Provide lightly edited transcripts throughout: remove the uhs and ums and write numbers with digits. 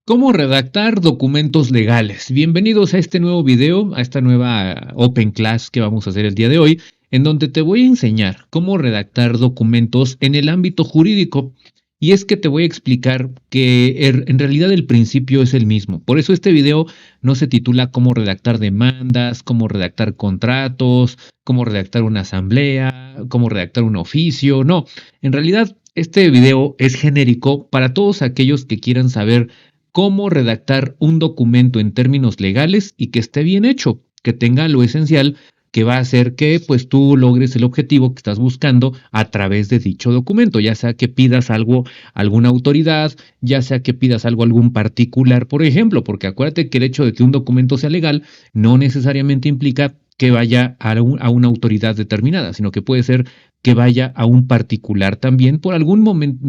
¿Cómo redactar documentos legales? Bienvenidos a este nuevo video, a esta nueva Open Class que vamos a hacer el día de hoy, en donde te voy a enseñar cómo redactar documentos en el ámbito jurídico. Y es que te voy a explicar que en realidad el principio es el mismo. Por eso este video no se titula cómo redactar demandas, cómo redactar contratos, cómo redactar una asamblea, cómo redactar un oficio. No, en realidad este video es genérico para todos aquellos que quieran saber cómo redactar un documento en términos legales y que esté bien hecho, que tenga lo esencial que va a hacer que pues tú logres el objetivo que estás buscando a través de dicho documento, ya sea que pidas algo a alguna autoridad, ya sea que pidas algo a algún particular, por ejemplo, porque acuérdate que el hecho de que un documento sea legal no necesariamente implica que vaya a una autoridad determinada, sino que puede ser que vaya a un particular también por algún momento,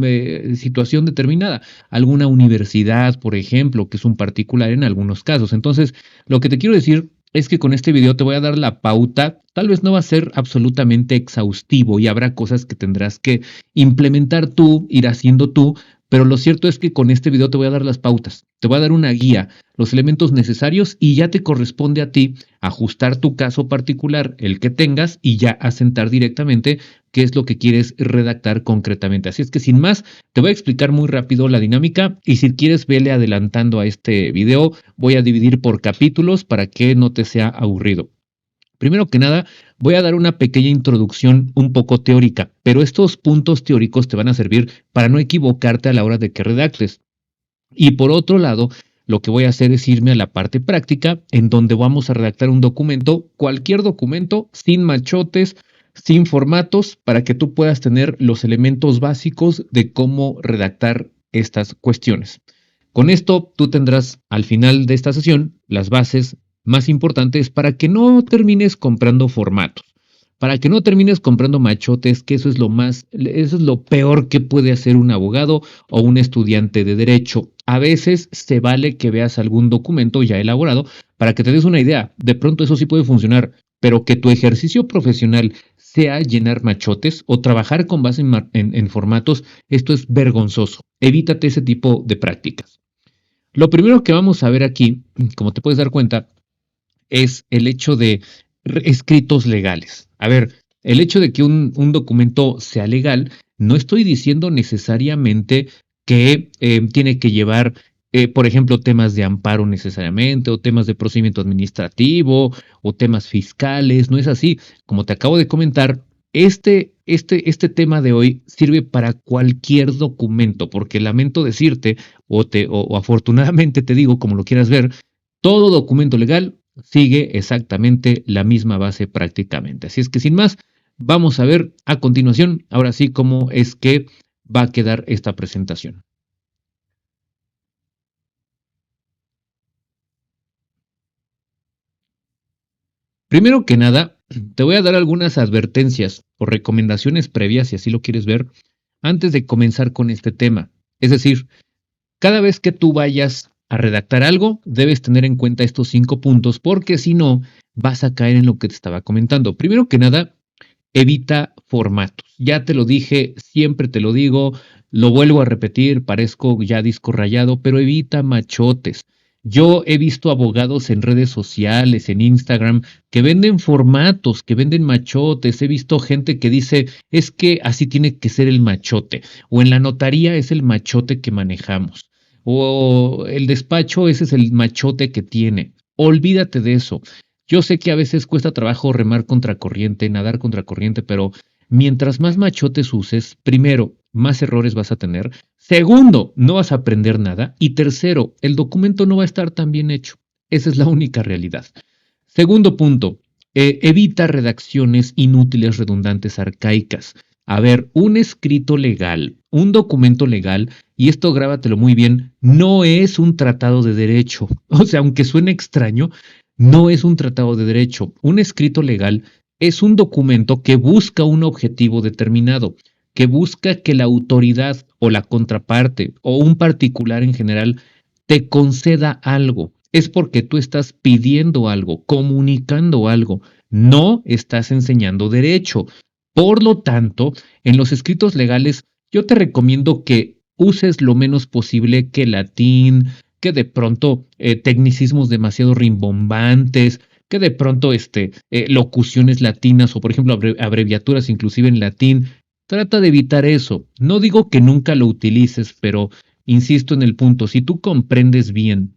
situación determinada, alguna universidad, por ejemplo, que es un particular en algunos casos. Entonces, lo que te quiero decir es que con este video te voy a dar la pauta. Tal vez no va a ser absolutamente exhaustivo y habrá cosas que tendrás que implementar tú, ir haciendo tú, pero lo cierto es que con este video te voy a dar las pautas, te voy a dar una guía, los elementos necesarios y ya te corresponde a ti ajustar tu caso particular, el que tengas, y ya asentar directamente qué es lo que quieres redactar concretamente. Así es que sin más, te voy a explicar muy rápido la dinámica y si quieres vele adelantando a este video, voy a dividir por capítulos para que no te sea aburrido. Primero que nada, voy a dar una pequeña introducción un poco teórica, pero estos puntos teóricos te van a servir para no equivocarte a la hora de que redactes. Y por otro lado, lo que voy a hacer es irme a la parte práctica, en donde vamos a redactar un documento, cualquier documento, sin machotes, sin formatos, para que tú puedas tener los elementos básicos de cómo redactar estas cuestiones. Con esto, tú tendrás al final de esta sesión las bases más importantes para que no termines comprando formatos, para que no termines comprando machotes, que eso es lo peor que puede hacer un abogado o un estudiante de derecho. A veces se vale que veas algún documento ya elaborado para que te des una idea. De pronto eso sí puede funcionar, pero que tu ejercicio profesional sea llenar machotes o trabajar con base en formatos, esto es vergonzoso. Evítate ese tipo de prácticas. Lo primero que vamos a ver aquí, como te puedes dar cuenta, es el hecho de escritos legales. A ver, el hecho de que un documento sea legal, no estoy diciendo necesariamente que tiene que llevar, por ejemplo, temas de amparo necesariamente, o temas de procedimiento administrativo, o temas fiscales, no es así. Como te acabo de comentar, este tema de hoy sirve para cualquier documento, porque lamento decirte, o afortunadamente te digo, como lo quieras ver, todo documento legal sigue exactamente la misma base prácticamente. Así es que sin más, vamos a ver a continuación, ahora sí, cómo es que va a quedar esta presentación. Primero que nada, te voy a dar algunas advertencias o recomendaciones previas, si así lo quieres ver, antes de comenzar con este tema. Es decir, cada vez que tú vayas a redactar algo, debes tener en cuenta estos 5 puntos, porque si no, vas a caer en lo que te estaba comentando. Primero que nada, evita formatos. Ya te lo dije, siempre te lo digo, lo vuelvo a repetir, parezco ya disco rayado, pero evita machotes. Yo he visto abogados en redes sociales, en Instagram, que venden formatos, que venden machotes. He visto gente que dice, es que así tiene que ser el machote. O en la notaría es el machote que manejamos. O el despacho, ese es el machote que tiene. Olvídate de eso. Yo sé que a veces cuesta trabajo remar contracorriente, nadar contracorriente, pero mientras más machotes uses, primero, más errores vas a tener. Segundo, no vas a aprender nada. Y tercero, el documento no va a estar tan bien hecho. Esa es la única realidad. Segundo punto, evita redacciones inútiles, redundantes, arcaicas. A ver, un escrito legal, un documento legal, y esto grábatelo muy bien, no es un tratado de derecho. O sea, aunque suene extraño, no es un tratado de derecho. Un escrito legal es un documento que busca un objetivo determinado, que busca que la autoridad o la contraparte o un particular en general te conceda algo. Es porque tú estás pidiendo algo, comunicando algo, no estás enseñando derecho. Por lo tanto, en los escritos legales yo te recomiendo que uses lo menos posible que latín, que de pronto tecnicismos demasiado rimbombantes, que de pronto locuciones latinas o por ejemplo abreviaturas inclusive en latín. Trata de evitar eso. No digo que nunca lo utilices, pero insisto en el punto, si tú comprendes bien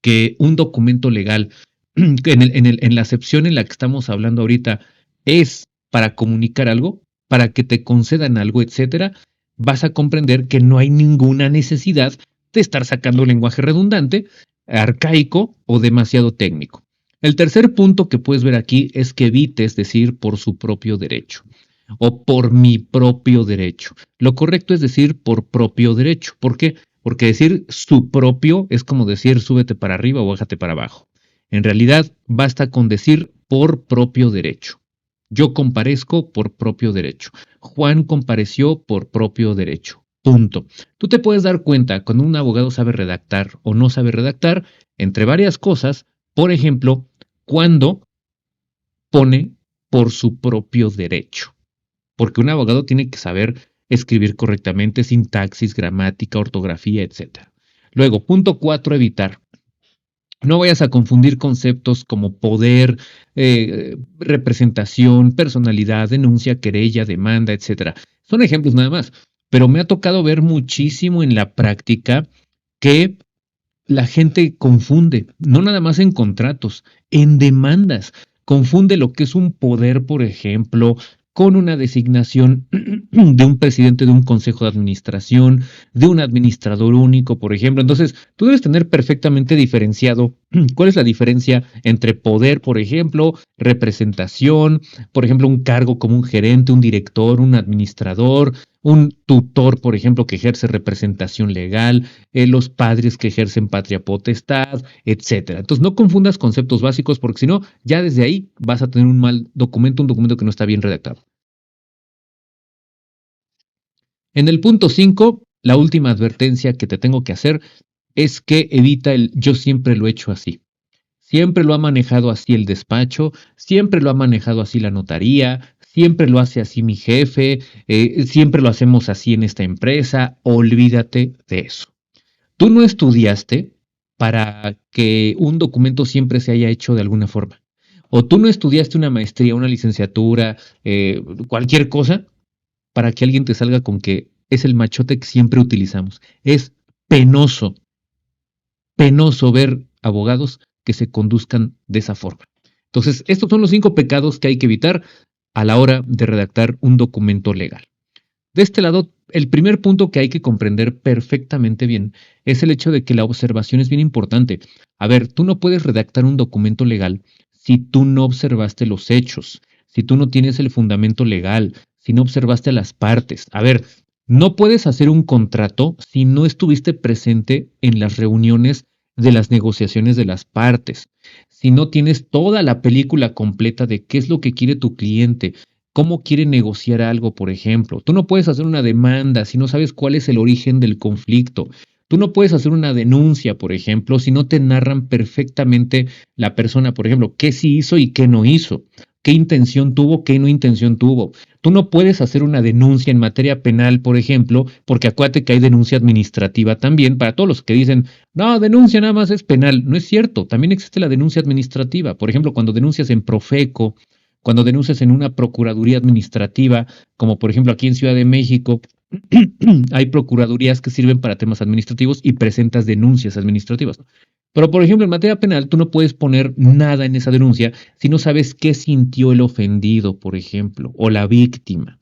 que un documento legal, en la acepción en la que estamos hablando ahorita, es para comunicar algo, para que te concedan algo, etcétera, vas a comprender que no hay ninguna necesidad de estar sacando lenguaje redundante, arcaico o demasiado técnico. El tercer punto que puedes ver aquí es que evites decir por su propio derecho o por mi propio derecho. Lo correcto es decir por propio derecho. ¿Por qué? Porque decir su propio es como decir súbete para arriba o bájate para abajo. En realidad basta con decir por propio derecho. Yo comparezco por propio derecho. Juan compareció por propio derecho. Punto. Tú te puedes dar cuenta cuando un abogado sabe redactar o no sabe redactar entre varias cosas. Por ejemplo, cuando pone por su propio derecho. Porque un abogado tiene que saber escribir correctamente, sintaxis, gramática, ortografía, etc. Luego, punto 4, evitar. No vayas a confundir conceptos como poder, representación, personalidad, denuncia, querella, demanda, etc. Son ejemplos nada más, pero me ha tocado ver muchísimo en la práctica que la gente confunde, no nada más en contratos, en demandas. Confunde lo que es un poder, por ejemplo, con una designación de un presidente de un consejo de administración, de un administrador único, por ejemplo. Entonces, tú debes tener perfectamente diferenciado cuál es la diferencia entre poder, por ejemplo, representación, por ejemplo, un cargo como un gerente, un director, un administrador, un tutor, por ejemplo, que ejerce representación legal, los padres que ejercen patria potestad, etcétera. Entonces, no confundas conceptos básicos porque si no, ya desde ahí vas a tener un mal documento, un documento que no está bien redactado. En el punto 5, la última advertencia que te tengo que hacer es que evita el yo siempre lo he hecho así. Siempre lo ha manejado así el despacho, siempre lo ha manejado así la notaría, siempre lo hace así mi jefe, siempre lo hacemos así en esta empresa. Olvídate de eso. Tú no estudiaste para que un documento siempre se haya hecho de alguna forma. O tú no estudiaste una maestría, una licenciatura, cualquier cosa, para que alguien te salga con que es el machote que siempre utilizamos. Es penoso, penoso ver abogados que se conduzcan de esa forma. Entonces, estos son los 5 pecados que hay que evitar a la hora de redactar un documento legal. De este lado, el primer punto que hay que comprender perfectamente bien es el hecho de que la observación es bien importante. A ver, tú no puedes redactar un documento legal si tú no observaste los hechos, si tú no tienes el fundamento legal, si no observaste a las partes. A ver, no puedes hacer un contrato si no estuviste presente en las reuniones de las negociaciones de las partes, si no tienes toda la película completa de qué es lo que quiere tu cliente, cómo quiere negociar algo, por ejemplo. Tú no puedes hacer una demanda si no sabes cuál es el origen del conflicto. Tú no puedes hacer una denuncia, por ejemplo, si no te narran perfectamente la persona, por ejemplo, qué sí hizo y qué no hizo, qué intención tuvo, qué no intención tuvo. Tú no puedes hacer una denuncia en materia penal, por ejemplo, porque acuérdate que hay denuncia administrativa también para todos los que dicen, no, denuncia nada más es penal. No es cierto, también existe la denuncia administrativa. Por ejemplo, cuando denuncias en Profeco, cuando denuncias en una procuraduría administrativa, como por ejemplo aquí en Ciudad de México, hay procuradurías que sirven para temas administrativos y presentas denuncias administrativas. Pero por ejemplo en materia penal tú no puedes poner nada en esa denuncia si no sabes qué sintió el ofendido, por ejemplo, o la víctima.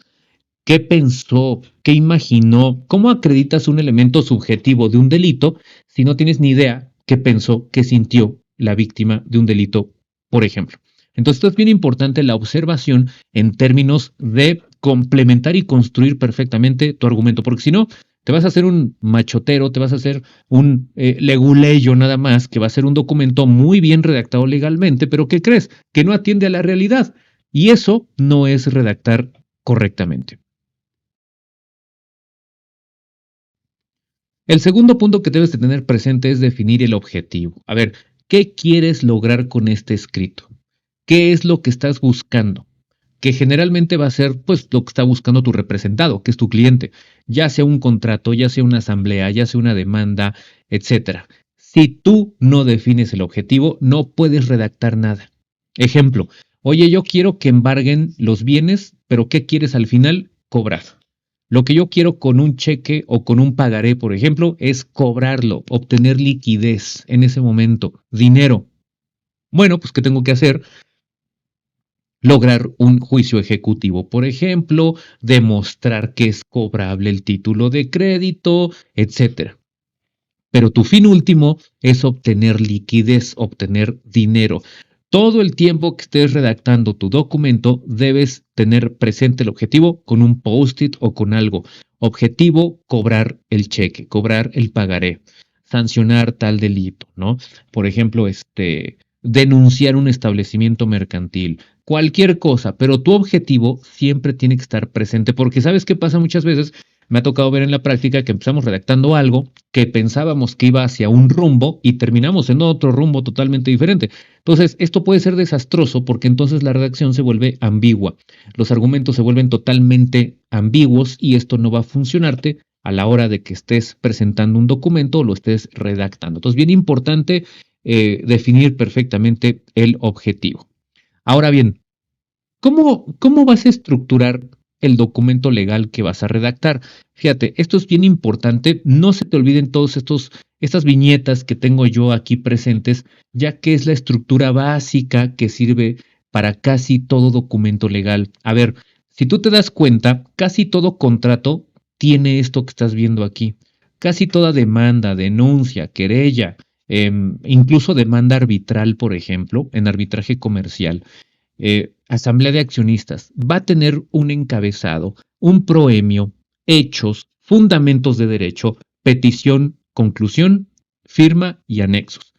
¿Qué pensó? ¿Qué imaginó? ¿Cómo acreditas un elemento subjetivo de un delito si no tienes ni idea qué pensó, qué sintió la víctima de un delito, por ejemplo? Entonces, esto es bien importante la observación en términos de complementar y construir perfectamente tu argumento, porque si no, te vas a hacer un machotero, te vas a hacer un leguleyo nada más, que va a ser un documento muy bien redactado legalmente, pero ¿qué crees? Que no atiende a la realidad. Y eso no es redactar correctamente. El segundo punto que debes de tener presente es definir el objetivo. A ver, ¿qué quieres lograr con este escrito? ¿Qué es lo que estás buscando? Que generalmente va a ser pues lo que está buscando tu representado, que es tu cliente, ya sea un contrato, ya sea una asamblea, ya sea una demanda, etcétera. Si tú no defines el objetivo, no puedes redactar nada. Ejemplo, oye, yo quiero que embarguen los bienes, pero ¿qué quieres al final? Cobrar. Lo que yo quiero con un cheque o con un pagaré, por ejemplo, es cobrarlo, obtener liquidez en ese momento, dinero. Bueno, pues ¿qué tengo que hacer? Lograr un juicio ejecutivo, por ejemplo, demostrar que es cobrable el título de crédito, etcétera. Pero tu fin último es obtener liquidez, obtener dinero. Todo el tiempo que estés redactando tu documento debes tener presente el objetivo con un post-it o con algo. Objetivo, cobrar el cheque, cobrar el pagaré, sancionar tal delito, ¿no? Por ejemplo, denunciar un establecimiento mercantil, cualquier cosa, pero tu objetivo siempre tiene que estar presente, porque ¿sabes qué pasa muchas veces? Me ha tocado ver en la práctica que empezamos redactando algo que pensábamos que iba hacia un rumbo y terminamos en otro rumbo totalmente diferente. Entonces, esto puede ser desastroso porque entonces la redacción se vuelve ambigua. Los argumentos se vuelven totalmente ambiguos y esto no va a funcionarte a la hora de que estés presentando un documento o lo estés redactando. Entonces, bien importante definir perfectamente el objetivo. Ahora bien, ¿cómo vas a estructurar el documento legal que vas a redactar? Fíjate, esto es bien importante. No se te olviden estas viñetas que tengo yo aquí presentes, ya que es la estructura básica que sirve para casi todo documento legal. A ver, si tú te das cuenta, casi todo contrato tiene esto que estás viendo aquí. Casi toda demanda, denuncia, querella, incluso demanda arbitral, por ejemplo, en arbitraje comercial, asamblea de accionistas, va a tener un encabezado, un proemio, hechos, fundamentos de derecho, petición, conclusión, firma y anexos.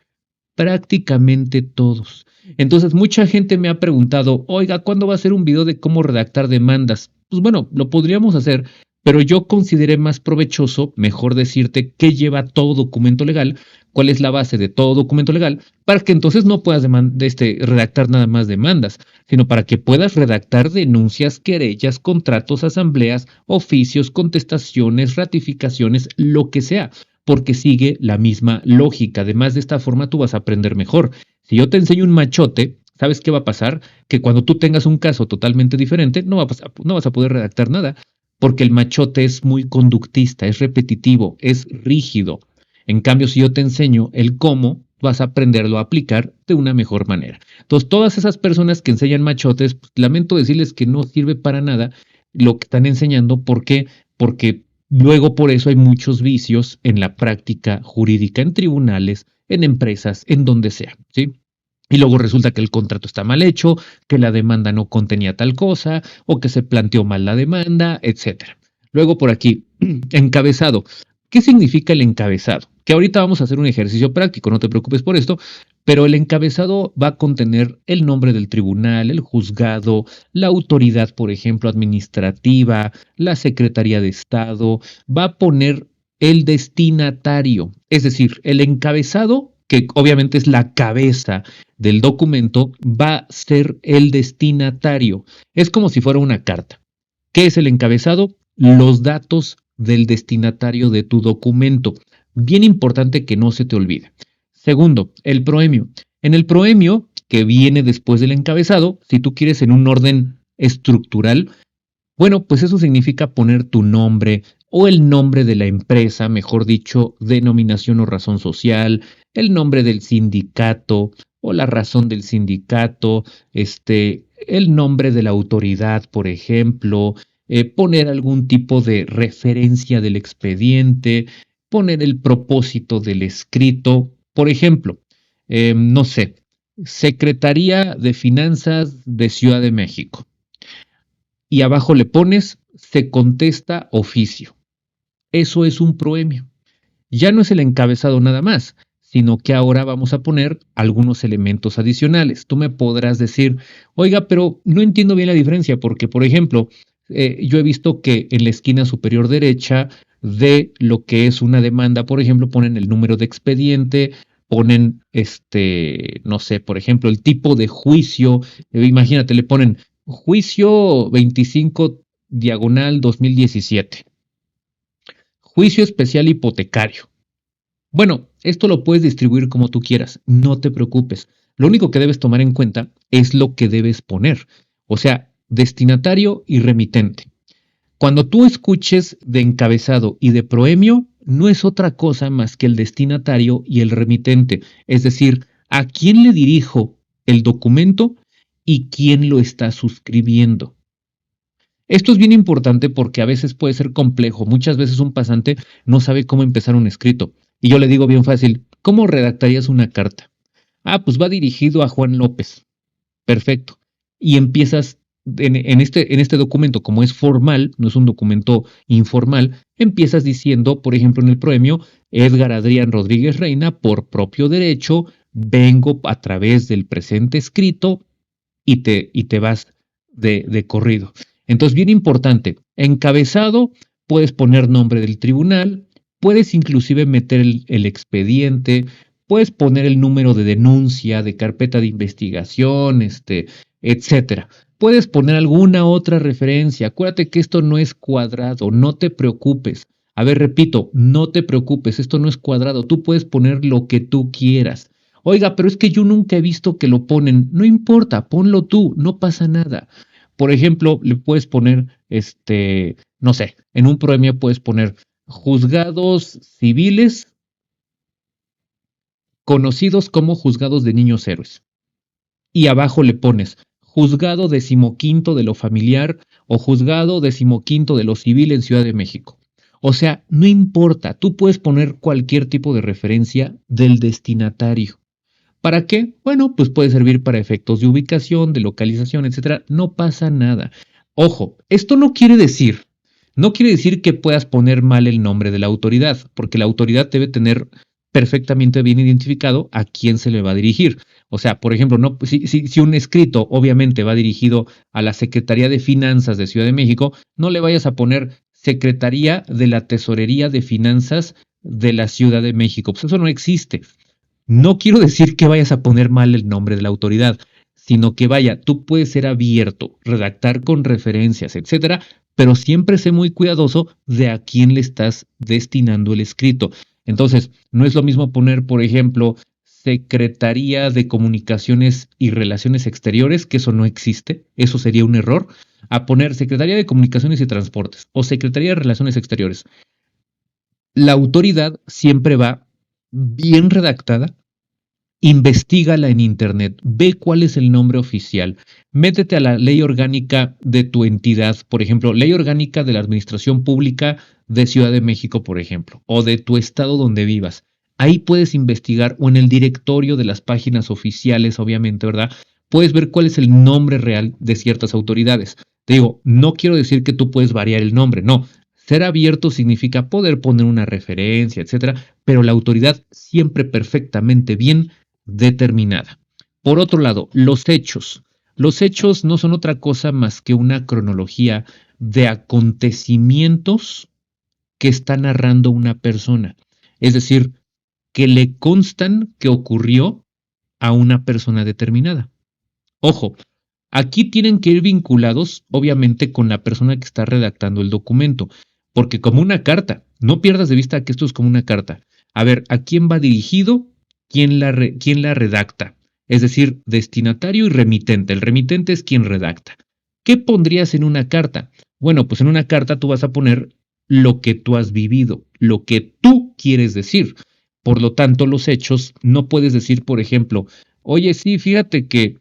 Prácticamente todos. Entonces, mucha gente me ha preguntado, oiga, ¿cuándo va a ser un video de cómo redactar demandas? Pues bueno, lo podríamos hacer, pero yo consideré más provechoso, mejor decirte qué lleva todo documento legal, cuál es la base de todo documento legal, para que entonces no puedas redactar nada más demandas, sino para que puedas redactar denuncias, querellas, contratos, asambleas, oficios, contestaciones, ratificaciones, lo que sea, porque sigue la misma lógica. Además, de esta forma tú vas a aprender mejor. Si yo te enseño un machote, ¿sabes qué va a pasar? Que cuando tú tengas un caso totalmente diferente, no vas a poder redactar nada, porque el machote es muy conductista, es repetitivo, es rígido. En cambio, si yo te enseño el cómo, vas a aprenderlo a aplicar de una mejor manera. Entonces, todas esas personas que enseñan machotes, pues, lamento decirles que no sirve para nada lo que están enseñando. ¿Por qué? Porque luego por eso hay muchos vicios en la práctica jurídica, en tribunales, en empresas, en donde sea, ¿sí? Y luego resulta que el contrato está mal hecho, que la demanda no contenía tal cosa, o que se planteó mal la demanda, etcétera. Luego por aquí, encabezado. ¿Qué significa el encabezado? Que ahorita vamos a hacer un ejercicio práctico, no te preocupes por esto, pero el encabezado va a contener el nombre del tribunal, el juzgado, la autoridad, por ejemplo, administrativa, la Secretaría de Estado, va a poner el destinatario, es decir, el encabezado, que obviamente es la cabeza del documento, va a ser el destinatario. Es como si fuera una carta. ¿Qué es el encabezado? Los datos del destinatario de tu documento. Bien importante que no se te olvide. Segundo, el proemio. En el proemio, que viene después del encabezado, si tú quieres en un orden estructural, bueno, pues eso significa poner tu nombre o el nombre de la empresa, mejor dicho, denominación o razón social, el nombre del sindicato o la razón del sindicato, el nombre de la autoridad, por ejemplo, poner algún tipo de referencia del expediente, poner el propósito del escrito, por ejemplo, no sé, Secretaría de Finanzas de Ciudad de México y abajo le pones se contesta oficio. Eso es un proemio. Ya no es el encabezado nada más, sino que ahora vamos a poner algunos elementos adicionales. Tú me podrás decir, oiga, pero no entiendo bien la diferencia, porque, por ejemplo, yo he visto que en la esquina superior derecha de lo que es una demanda, por ejemplo, ponen el número de expediente, ponen, no sé, por ejemplo, el tipo de juicio. Imagínate, le ponen juicio 25 diagonal 2017, juicio especial hipotecario. Bueno, esto lo puedes distribuir como tú quieras, no te preocupes. Lo único que debes tomar en cuenta es lo que debes poner, o sea, destinatario y remitente. Cuando tú escuches de encabezado y de proemio, no es otra cosa más que el destinatario y el remitente, es decir, a quién le dirijo el documento y quién lo está suscribiendo. Esto es bien importante porque a veces puede ser complejo. Muchas veces un pasante no sabe cómo empezar un escrito. Y yo le digo bien fácil, ¿cómo redactarías una carta? Ah, pues va dirigido a Juan López. Perfecto. Y empiezas en este documento, como es formal, no es un documento informal, empiezas diciendo, por ejemplo, en el premio, Edgar Adrián Rodríguez Reina, por propio derecho, vengo a través del presente escrito y te vas de corrido. Entonces, bien importante, encabezado, puedes poner nombre del tribunal, puedes inclusive meter el expediente, puedes poner el número de denuncia, de carpeta de investigación, etcétera. Puedes poner alguna otra referencia. Acuérdate que esto no es cuadrado, no te preocupes. A ver, repito, no te preocupes, esto no es cuadrado. Tú puedes poner lo que tú quieras. Oiga, pero es que yo nunca he visto que lo ponen. No importa, ponlo tú, no pasa nada. Por ejemplo, le puedes poner, no sé, en un premio puedes poner juzgados civiles conocidos como juzgados de niños héroes. Y abajo le pones juzgado decimoquinto de lo familiar o juzgado decimoquinto de lo civil en Ciudad de México. O sea, no importa, tú puedes poner cualquier tipo de referencia del destinatario. ¿Para qué? Bueno, pues puede servir para efectos de ubicación, de localización, etcétera. No pasa nada. Ojo, esto no quiere decir que puedas poner mal el nombre de la autoridad, porque la autoridad debe tener perfectamente bien identificado a quién se le va a dirigir. O sea, por ejemplo, no, si un escrito obviamente va dirigido a la Secretaría de Finanzas de Ciudad de México, no le vayas a poner Secretaría de la Tesorería de Finanzas de la Ciudad de México. Pues eso no existe. No quiero decir que vayas a poner mal el nombre de la autoridad, sino que vaya, tú puedes ser abierto, redactar con referencias, etcétera, pero siempre sé muy cuidadoso de a quién le estás destinando el escrito. Entonces, no es lo mismo poner, por ejemplo, Secretaría de Comunicaciones y Relaciones Exteriores, que eso no existe, eso sería un error, a poner Secretaría de Comunicaciones y Transportes o Secretaría de Relaciones Exteriores. La autoridad siempre va bien redactada. Investígala en internet, ve cuál es el nombre oficial, métete a la ley orgánica de tu entidad, por ejemplo, ley orgánica de la Administración Pública de Ciudad de México, por ejemplo, o de tu estado donde vivas. Ahí puedes investigar o en el directorio de las páginas oficiales, obviamente, ¿verdad? Puedes ver cuál es el nombre real de ciertas autoridades. Te digo, no quiero decir que tú puedes variar el nombre, no. Ser abierto significa poder poner una referencia, etcétera, pero la autoridad siempre perfectamente bien determinada. Por otro lado, los hechos. Los hechos no son otra cosa más que una cronología de acontecimientos que está narrando una persona. Es decir, que le constan que ocurrió a una persona determinada. Ojo, aquí tienen que ir vinculados, obviamente, con la persona que está redactando el documento, porque como una carta, no pierdas de vista que esto es como una carta. A ver, ¿a quién va dirigido? ¿Quién la redacta? Es decir, destinatario y remitente. El remitente es quien redacta. ¿Qué pondrías en una carta? Bueno, pues en una carta tú vas a poner lo que tú has vivido, lo que tú quieres decir. Por lo tanto, los hechos no puedes decir, por ejemplo, oye, sí, fíjate que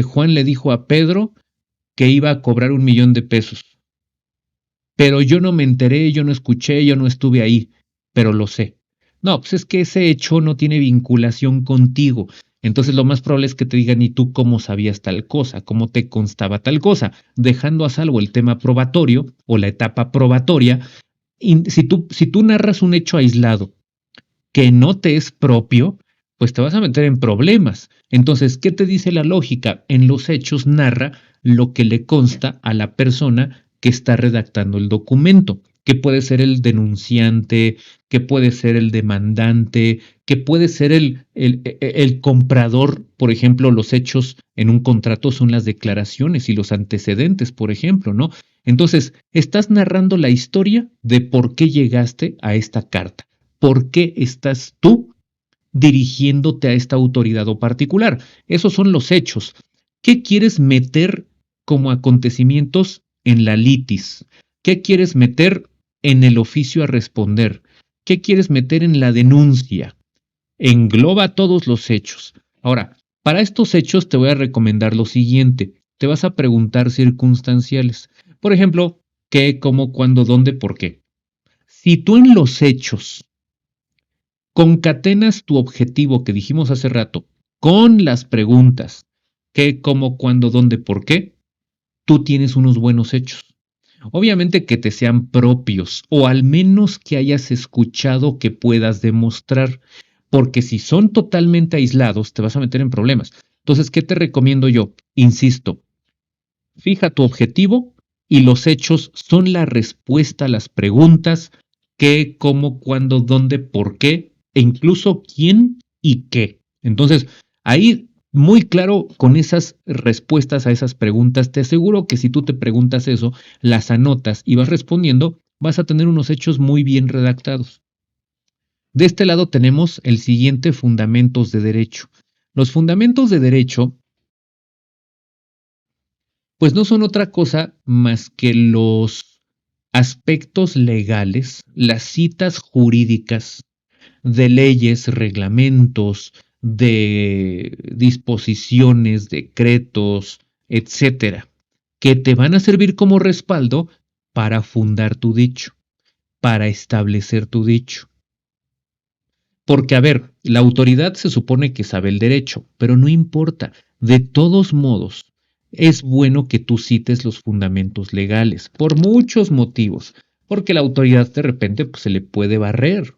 Juan le dijo a Pedro que iba a cobrar 1,000,000 de pesos, pero yo no me enteré, yo no escuché, yo no estuve ahí, pero lo sé. No, pues es que ese hecho no tiene vinculación contigo. Entonces lo más probable es que te digan, ¿y tú cómo sabías tal cosa? ¿Cómo te constaba tal cosa? Dejando a salvo el tema probatorio o la etapa probatoria. Y si tú narras un hecho aislado que no te es propio, pues te vas a meter en problemas. Entonces, ¿qué te dice la lógica? En los hechos narra lo que le consta a la persona que está redactando el documento, que puede ser el denunciante, que puede ser el demandante, que puede ser el comprador. Por ejemplo, los hechos en un contrato son las declaraciones y los antecedentes, por ejemplo, ¿no? Entonces, estás narrando la historia de por qué llegaste a esta carta. por qué estás tú dirigiéndote a esta autoridad o particular. Esos son los hechos. ¿Qué quieres meter como acontecimientos en la litis? ¿Qué quieres meter en el oficio a responder? ¿Qué quieres meter en la denuncia? Engloba todos los hechos. Ahora, para estos hechos te voy a recomendar lo siguiente. Te vas a preguntar circunstanciales. Por ejemplo, qué, cómo, cuándo, dónde, por qué. Si tú en los hechos concatenas tu objetivo que dijimos hace rato con las preguntas qué, cómo, cuándo, dónde, por qué, tú tienes unos buenos hechos. Obviamente que te sean propios o al menos que hayas escuchado que puedas demostrar, porque si son totalmente aislados te vas a meter en problemas. Entonces, ¿qué te recomiendo yo? Insisto, fija tu objetivo y los hechos son la respuesta a las preguntas qué, cómo, cuándo, dónde, por qué e incluso quién y qué. Entonces, ahí muy claro con esas respuestas a esas preguntas, te aseguro que si tú te preguntas eso, las anotas y vas respondiendo, vas a tener unos hechos muy bien redactados. De este lado tenemos el siguiente: fundamentos de derecho. Los fundamentos de derecho pues no son otra cosa más que los aspectos legales, las citas jurídicas de leyes, reglamentos, de disposiciones, decretos, etcétera, que te van a servir como respaldo para fundar tu dicho, para establecer tu dicho. Porque, a ver, la autoridad se supone que sabe el derecho, pero no importa. De todos modos, es bueno que tú cites los fundamentos legales, por muchos motivos, porque la autoridad de repente pues, se le puede barrer.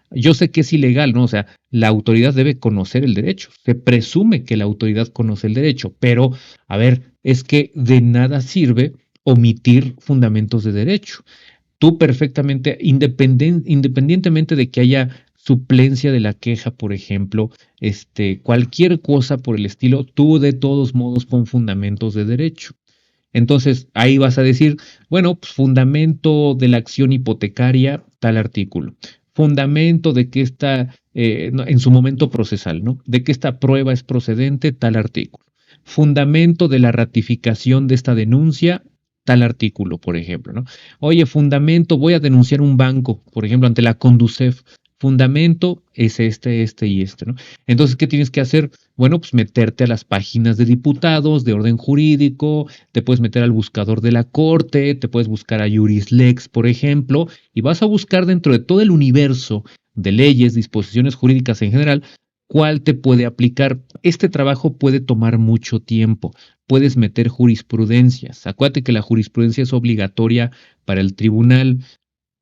Yo sé que es ilegal, ¿no? O sea, la autoridad debe conocer el derecho. Se presume que la autoridad conoce el derecho, pero, a ver, es que de nada sirve omitir fundamentos de derecho. Tú perfectamente, independientemente de que haya suplencia de la queja, por ejemplo, cualquier cosa por el estilo, tú de todos modos pon fundamentos de derecho. Entonces, ahí vas a decir, bueno, pues, fundamento de la acción hipotecaria, tal artículo. Fundamento de que esta, en su momento procesal, ¿no? De que esta prueba es procedente, tal artículo. Fundamento de la ratificación de esta denuncia, tal artículo, por ejemplo, ¿no? Oye, fundamento, voy a denunciar un banco, por ejemplo, ante la Conducef. Fundamento es este y este, ¿no? Entonces, ¿qué tienes que hacer? Bueno, pues meterte a las páginas de diputados, de orden jurídico, te puedes meter al buscador de la corte, te puedes buscar a Jurislex, por ejemplo, y vas a buscar dentro de todo el universo de leyes, disposiciones jurídicas en general, cuál te puede aplicar. Este trabajo puede tomar mucho tiempo. Puedes meter jurisprudencias. Acuérdate que la jurisprudencia es obligatoria para el tribunal,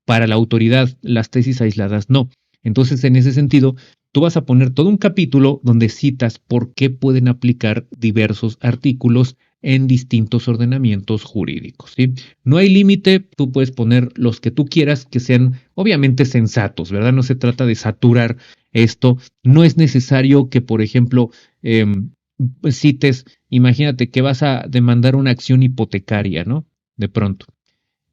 para la autoridad, las tesis aisladas no. Entonces, en ese sentido, tú vas a poner todo un capítulo donde citas por qué pueden aplicar diversos artículos en distintos ordenamientos jurídicos, ¿sí? No hay límite, tú puedes poner los que tú quieras que sean obviamente sensatos, ¿verdad? No se trata de saturar esto. No es necesario que, por ejemplo, cites, imagínate que vas a demandar una acción hipotecaria, ¿no? De pronto.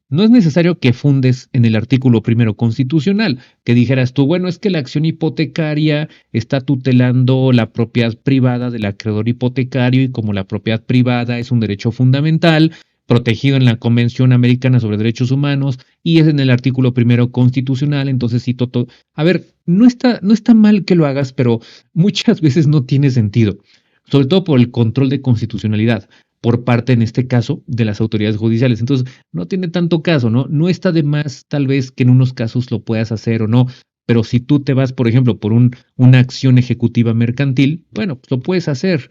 No es necesario que fundes en el artículo primero constitucional, que dijeras tú, bueno, es que la acción hipotecaria está tutelando la propiedad privada del acreedor hipotecario y como la propiedad privada es un derecho fundamental, protegido en la Convención Americana sobre Derechos Humanos y es en el artículo primero constitucional, entonces cito todo. A ver, no está mal que lo hagas, pero muchas veces no tiene sentido, sobre todo por el control de constitucionalidad por parte, en este caso, de las autoridades judiciales. Entonces, no tiene tanto caso, ¿no? No está de más, tal vez, que en unos casos lo puedas hacer o no, pero si tú te vas, por ejemplo, por una acción ejecutiva mercantil, bueno, pues lo puedes hacer.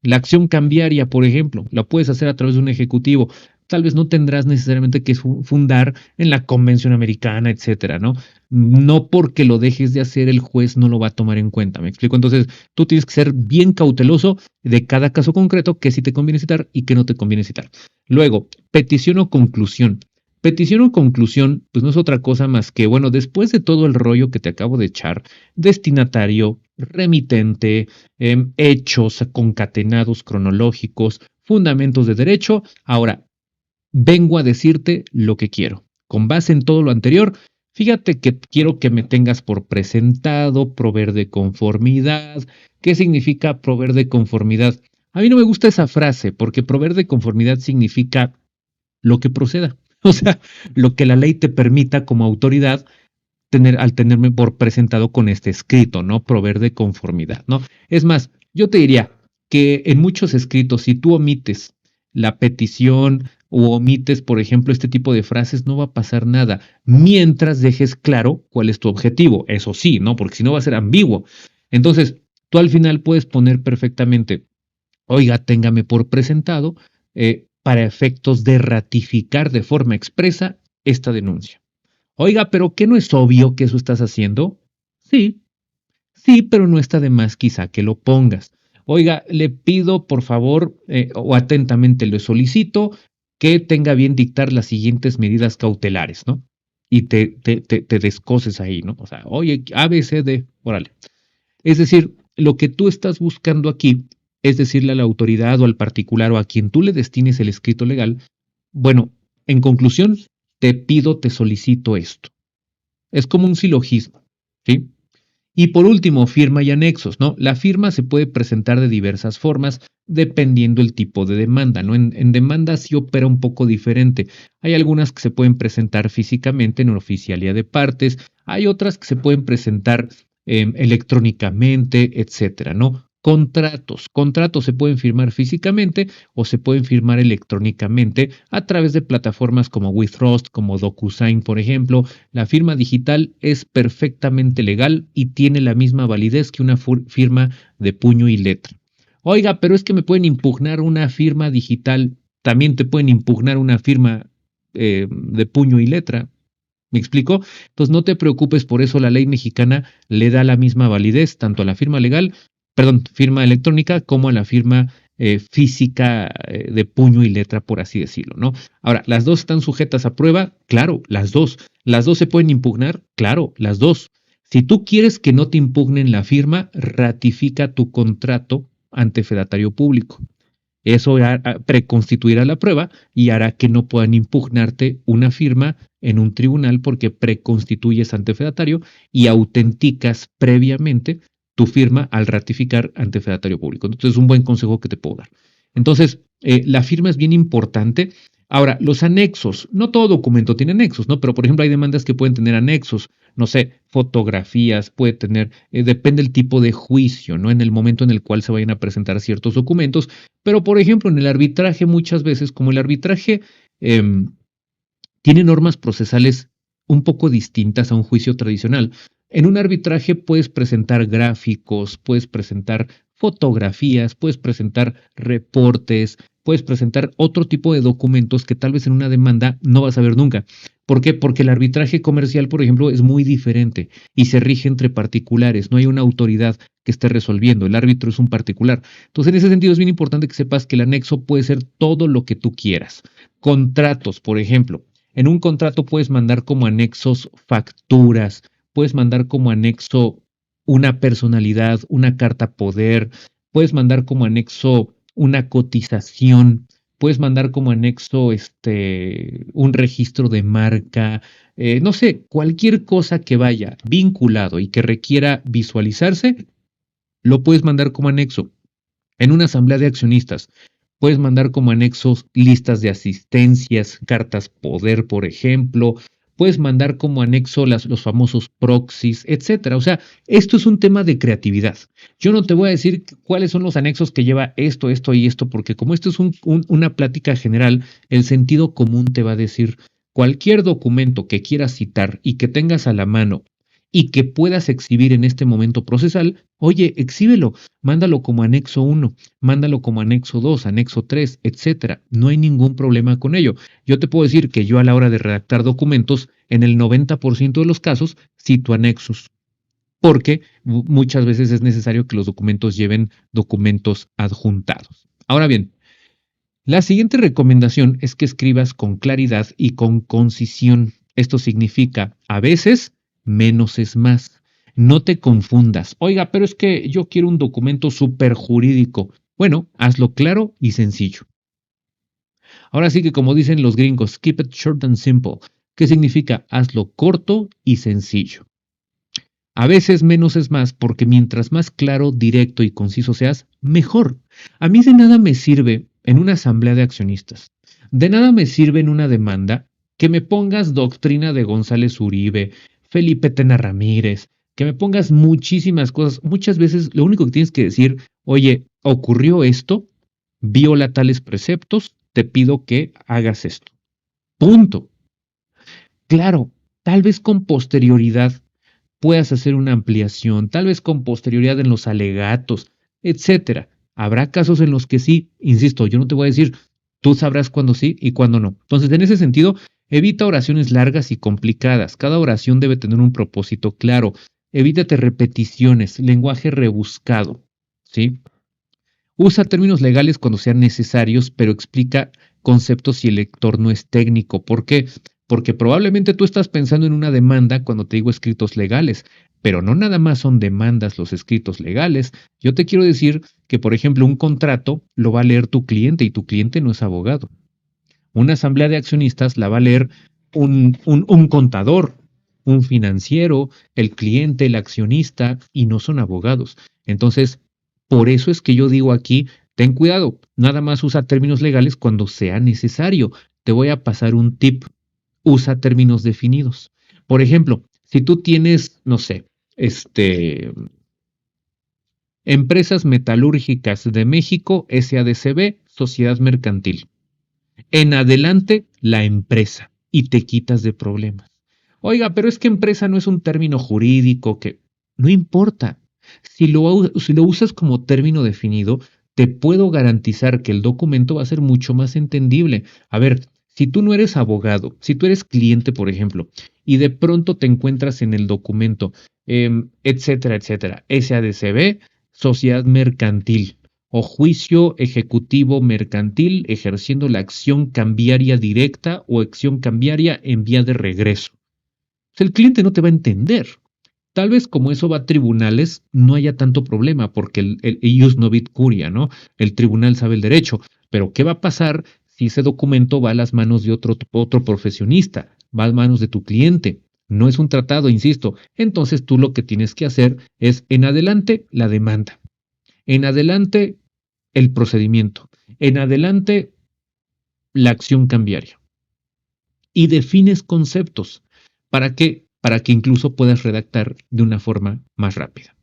La acción cambiaria, por ejemplo, la puedes hacer a través de un ejecutivo. Tal vez no tendrás necesariamente que fundar en la Convención Americana, etcétera, ¿no? No porque lo dejes de hacer, el juez no lo va a tomar en cuenta. ¿Me explico? Entonces, tú tienes que ser bien cauteloso de cada caso concreto, que sí te conviene citar y que no te conviene citar. Luego, petición o conclusión. Petición o conclusión, pues no es otra cosa más que, bueno, después de todo el rollo que te acabo de echar, destinatario, remitente, hechos concatenados cronológicos, fundamentos de derecho, ahora vengo a decirte lo que quiero. Con base en todo lo anterior, Fíjate que quiero que me tengas por presentado, proveer de conformidad. ¿Qué significa proveer de conformidad? A mí no me gusta esa frase porque proveer de conformidad significa lo que proceda. O sea, lo que la ley te permita como autoridad al tenerme por presentado con este escrito, ¿no? Proveer de conformidad, ¿no? Es más, yo te diría que en muchos escritos, si tú omites la petición o omites, por ejemplo, este tipo de frases, no va a pasar nada, mientras dejes claro cuál es tu objetivo. Eso sí, ¿no? Porque si no va a ser ambiguo. Entonces, tú al final puedes poner perfectamente, oiga, téngame por presentado, para efectos de ratificar de forma expresa esta denuncia. Oiga, pero ¿qué no es obvio que eso estás haciendo? Sí, sí, pero no está de más quizá que lo pongas. Oiga, le pido por favor o atentamente le solicito que tenga bien dictar las siguientes medidas cautelares, ¿no? Y te descoses ahí, ¿no? O sea, oye, A, B, C, D, órale. Es decir, lo que tú estás buscando aquí es decirle a la autoridad o al particular o a quien tú le destines el escrito legal, bueno, en conclusión, te pido, te solicito esto. Es como un silogismo, ¿sí? Y por último, firma y anexos, ¿no? La firma se puede presentar de diversas formas dependiendo el tipo de demanda, ¿no? En demanda sí opera un poco diferente. Hay algunas que se pueden presentar físicamente en oficialía de partes, hay otras que se pueden presentar electrónicamente, etcétera, ¿no? Contratos se pueden firmar físicamente o se pueden firmar electrónicamente a través de plataformas como WeTrust, como DocuSign, por ejemplo. La firma digital es perfectamente legal y tiene la misma validez que una firma de puño y letra. Oiga, pero es que me pueden impugnar una firma digital, también te pueden impugnar una firma de puño y letra. ¿Me explico? Entonces no te preocupes, por eso la ley mexicana le da la misma validez tanto a la firma legal, perdón, firma electrónica como a la firma física de puño y letra, por así decirlo, ¿no? Ahora, ¿las dos están sujetas a prueba? Claro, las dos. ¿Las dos se pueden impugnar? Claro, las dos. Si tú quieres que no te impugnen la firma, ratifica tu contrato ante fedatario público. Eso preconstituirá la prueba y hará que no puedan impugnarte una firma en un tribunal porque preconstituyes ante fedatario y autenticas previamente tu firma al ratificar ante fedatario público. Entonces, es un buen consejo que te puedo dar. Entonces, la firma es bien importante. Ahora, los anexos, no todo documento tiene anexos, ¿no? Pero, por ejemplo, hay demandas que pueden tener anexos, no sé, fotografías, puede tener, depende del tipo de juicio, ¿no? En el momento en el cual se vayan a presentar ciertos documentos. Pero, por ejemplo, en el arbitraje muchas veces, como el arbitraje tiene normas procesales un poco distintas a un juicio tradicional, en un arbitraje puedes presentar gráficos, puedes presentar fotografías, puedes presentar reportes, puedes presentar otro tipo de documentos que tal vez en una demanda no vas a ver nunca. ¿Por qué? Porque el arbitraje comercial, por ejemplo, es muy diferente y se rige entre particulares. No hay una autoridad que esté resolviendo. El árbitro es un particular. Entonces, en ese sentido, es bien importante que sepas que el anexo puede ser todo lo que tú quieras. Contratos, por ejemplo. En un contrato puedes mandar como anexos facturas, puedes mandar como anexo una personalidad, una carta poder, puedes mandar como anexo una cotización, puedes mandar como anexo un registro de marca, no sé, cualquier cosa que vaya vinculado y que requiera visualizarse, lo puedes mandar como anexo. En una asamblea de accionistas, puedes mandar como anexos listas de asistencias, cartas poder, por ejemplo. Puedes mandar como anexo los famosos proxies, etcétera. O sea, esto es un tema de creatividad. Yo no te voy a decir cuáles son los anexos que lleva esto, esto y esto, porque como esto es una plática general, el sentido común te va a decir cualquier documento que quieras citar y que tengas a la mano y que puedas exhibir en este momento procesal, oye, exhíbelo, mándalo como anexo 1, mándalo como anexo 2, anexo 3, etcétera. No hay ningún problema con ello. Yo te puedo decir que yo a la hora de redactar documentos, en el 90% de los casos, cito anexos, porque muchas veces es necesario que los documentos lleven documentos adjuntados. Ahora bien, la siguiente recomendación es que escribas con claridad y con concisión. Esto significa, a veces, menos es más. No te confundas. Oiga, pero es que yo quiero un documento súper jurídico. Bueno, hazlo claro y sencillo. Ahora sí que como dicen los gringos, keep it short and simple. ¿Qué significa? Hazlo corto y sencillo. A veces menos es más porque mientras más claro, directo y conciso seas, mejor. A mí de nada me sirve en una asamblea de accionistas, de nada me sirve en una demanda que me pongas doctrina de González Uribe, Felipe Tena Ramírez, que me pongas muchísimas cosas. Muchas veces lo único que tienes que decir, oye, ocurrió esto, viola tales preceptos, te pido que hagas esto. Punto. Claro, tal vez con posterioridad puedas hacer una ampliación, tal vez con posterioridad en los alegatos, etcétera. Habrá casos en los que sí, insisto, yo no te voy a decir, tú sabrás cuándo sí y cuándo no. Entonces, en ese sentido, evita oraciones largas y complicadas. Cada oración debe tener un propósito claro. Evítate repeticiones, lenguaje rebuscado, ¿sí? Usa términos legales cuando sean necesarios, pero explica conceptos si el lector no es técnico. ¿Por qué? Porque probablemente tú estás pensando en una demanda cuando te digo escritos legales, pero no nada más son demandas los escritos legales. Yo te quiero decir que, por ejemplo, un contrato lo va a leer tu cliente y tu cliente no es abogado. Una asamblea de accionistas la va a leer un contador, un financiero, el cliente, el accionista, y no son abogados. Entonces, por eso es que yo digo aquí, ten cuidado, nada más usa términos legales cuando sea necesario. Te voy a pasar un tip, usa términos definidos. Por ejemplo, si tú tienes, no sé, Empresas Metalúrgicas de México, SADCB, Sociedad Mercantil. En adelante, la empresa, y te quitas de problemas. Oiga, pero es que empresa no es un término jurídico que... No importa. Si lo usas como término definido, te puedo garantizar que el documento va a ser mucho más entendible. A ver, si tú no eres abogado, si tú eres cliente, por ejemplo, y de pronto te encuentras en el documento, etcétera, etcétera, SADCB, Sociedad Mercantil, o juicio ejecutivo mercantil ejerciendo la acción cambiaria directa o acción cambiaria en vía de regreso. Pues el cliente no te va a entender. Tal vez como eso va a tribunales, no haya tanto problema, porque el ius novit curia, ¿no? El tribunal sabe el derecho. Pero ¿qué va a pasar si ese documento va a las manos de otro profesionista, va a las manos de tu cliente? No es un tratado, insisto. Entonces tú lo que tienes que hacer es, en adelante, la demanda. En adelante, el procedimiento. En adelante, la acción cambiaria. Y defines conceptos. ¿Para qué? Para que incluso puedas redactar de una forma más rápida.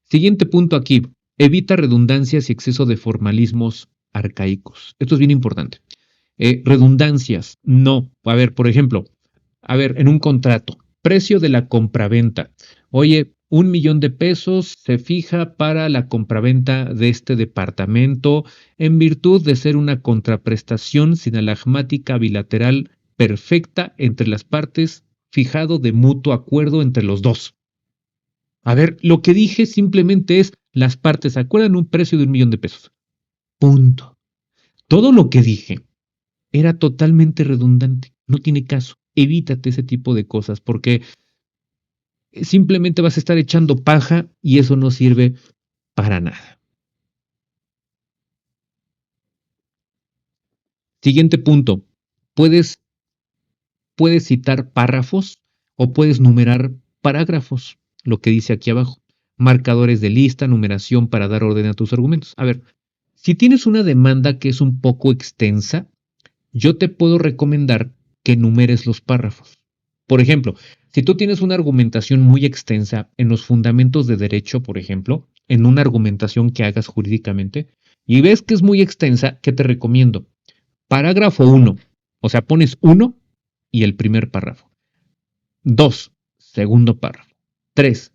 Siguiente punto aquí. Evita redundancias y exceso de formalismos arcaicos. Esto es bien importante. Redundancias, no. A ver, por ejemplo, en un contrato, precio de la compraventa. Oye, 1,000,000 de pesos se fija para la compraventa de este departamento en virtud de ser una contraprestación sinalagmática bilateral perfecta entre las partes, fijado de mutuo acuerdo entre los dos. A ver, lo que dije simplemente es, las partes acuerdan un precio de 1,000,000 de pesos. Punto. Todo lo que dije era totalmente redundante, no tiene caso. Evítate ese tipo de cosas porque simplemente vas a estar echando paja y eso no sirve para nada. Siguiente punto. Puedes, puedes citar párrafos o puedes numerar parágrafos, lo que dice aquí abajo. Marcadores de lista, numeración para dar orden a tus argumentos. A ver, si tienes una demanda que es un poco extensa, yo te puedo recomendar que numeres los párrafos. Por ejemplo, si tú tienes una argumentación muy extensa en los fundamentos de derecho, por ejemplo, en una argumentación que hagas jurídicamente, y ves que es muy extensa, ¿qué te recomiendo? Parágrafo 1, o sea, pones 1 y el primer párrafo. 2, segundo párrafo. 3,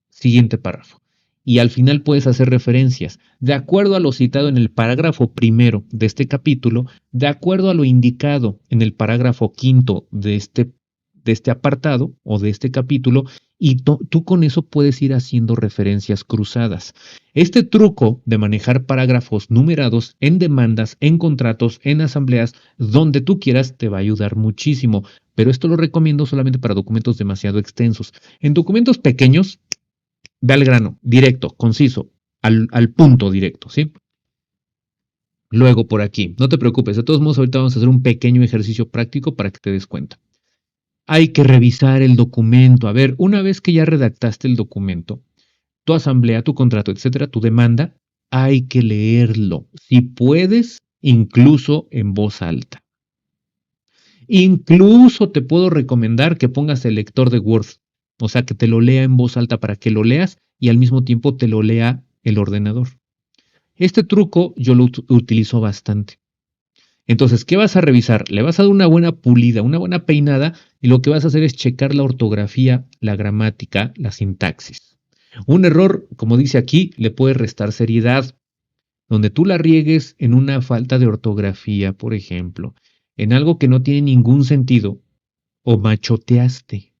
siguiente párrafo. Y al final puedes hacer referencias, de acuerdo a lo citado en el parágrafo primero de este capítulo, de acuerdo a lo indicado en el parágrafo quinto de este apartado o de este capítulo, y tú con eso puedes ir haciendo referencias cruzadas. Este truco de manejar parágrafos numerados en demandas, en contratos, en asambleas, donde tú quieras, te va a ayudar muchísimo. Pero esto lo recomiendo solamente para documentos demasiado extensos. En documentos pequeños, ve al grano, directo, conciso, al punto directo, ¿sí? Luego por aquí, no te preocupes, de todos modos ahorita vamos a hacer un pequeño ejercicio práctico para que te des cuenta. Hay que revisar el documento. A ver, una vez que ya redactaste el documento, tu asamblea, tu contrato, etcétera, tu demanda, hay que leerlo. Si puedes, incluso en voz alta. Incluso te puedo recomendar que pongas el lector de Word, o sea, que te lo lea en voz alta para que lo leas y al mismo tiempo te lo lea el ordenador. Este truco yo lo utilizo bastante. Entonces, ¿qué vas a revisar? Le vas a dar una buena pulida, una buena peinada y lo que vas a hacer es checar la ortografía, la gramática, la sintaxis. Un error, como dice aquí, le puede restar seriedad. Donde tú la riegues en una falta de ortografía, por ejemplo, en algo que no tiene ningún sentido, o machoteaste,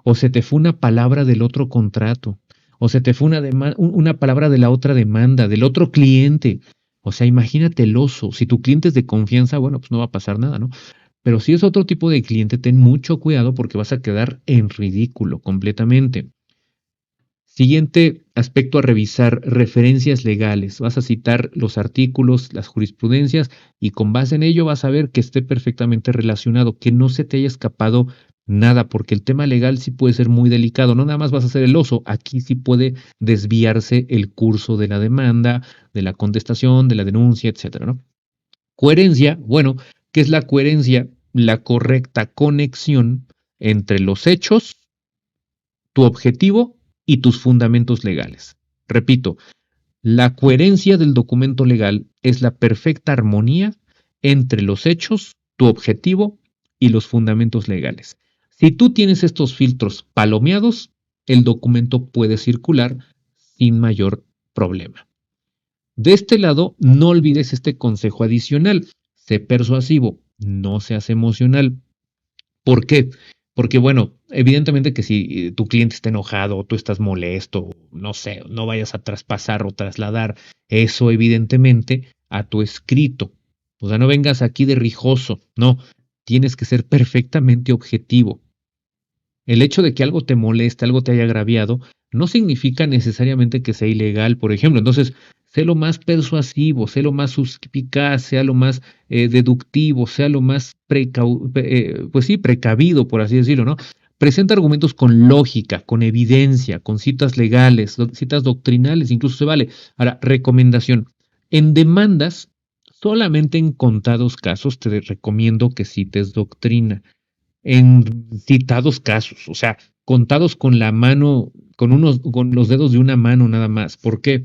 o se te fue una palabra del otro contrato, o se te fue una palabra de la otra demanda, del otro cliente. O sea, imagínate el oso. Si tu cliente es de confianza, bueno, pues no va a pasar nada, ¿no? Pero si es otro tipo de cliente, ten mucho cuidado porque vas a quedar en ridículo completamente. Siguiente aspecto a revisar, referencias legales. Vas a citar los artículos, las jurisprudencias y con base en ello vas a ver que esté perfectamente relacionado, que no se te haya escapado nada, porque el tema legal sí puede ser muy delicado. No nada más vas a ser el oso, aquí sí puede desviarse el curso de la demanda, de la contestación, de la denuncia, etcétera, ¿no? Coherencia, bueno, ¿qué es la coherencia? La correcta conexión entre los hechos, tu objetivo y tus fundamentos legales. Repito, la coherencia del documento legal es la perfecta armonía entre los hechos, tu objetivo y los fundamentos legales. Si tú tienes estos filtros palomeados, el documento puede circular sin mayor problema. De este lado, no olvides este consejo adicional. Sé persuasivo, no seas emocional. ¿Por qué? Porque, bueno, evidentemente que si tu cliente está enojado o tú estás molesto, no sé, no vayas a traspasar o trasladar eso evidentemente a tu escrito. O sea, no vengas aquí de rijoso, no, tienes que ser perfectamente objetivo. El hecho de que algo te moleste, algo te haya agraviado, no significa necesariamente que sea ilegal, por ejemplo. Entonces, sé lo más persuasivo, sé lo más suspicaz, sea lo más deductivo, sea lo más pues sí, precavido, por así decirlo, ¿no? Presenta argumentos con lógica, con evidencia, con citas legales, citas doctrinales, incluso se vale. Ahora, recomendación. En demandas, solamente en contados casos te recomiendo que cites doctrina en citados casos, o sea, contados con la mano, con los dedos de una mano nada más. ¿Por qué?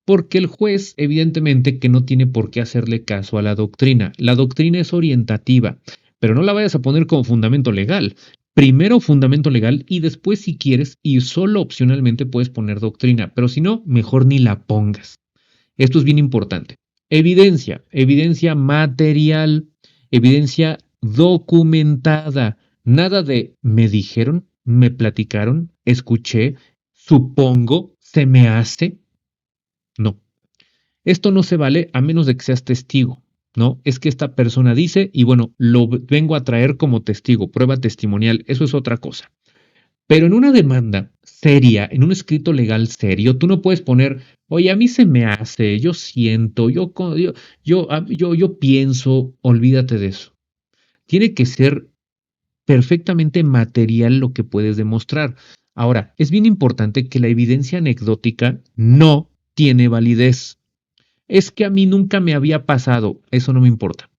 Porque el juez, evidentemente, que no tiene por qué hacerle caso a la doctrina. La doctrina es orientativa, pero no la vayas a poner como fundamento legal. Primero fundamento legal y después, si quieres, y solo opcionalmente puedes poner doctrina, pero si no, mejor ni la pongas. Esto es bien importante. Evidencia, evidencia material, evidencia documentada. Nada de me dijeron, me platicaron, escuché, supongo, se me hace. No. Esto no se vale a menos de que seas testigo, ¿no? Es que esta persona dice y bueno, lo vengo a traer como testigo, prueba testimonial, eso es otra cosa. Pero en una demanda seria, en un escrito legal serio, tú no puedes poner, oye, a mí se me hace, yo siento, yo pienso, olvídate de eso. Tiene que ser perfectamente material lo que puedes demostrar. Ahora, es bien importante que la evidencia anecdótica no tiene validez. Es que a mí nunca me había pasado, eso no me importa.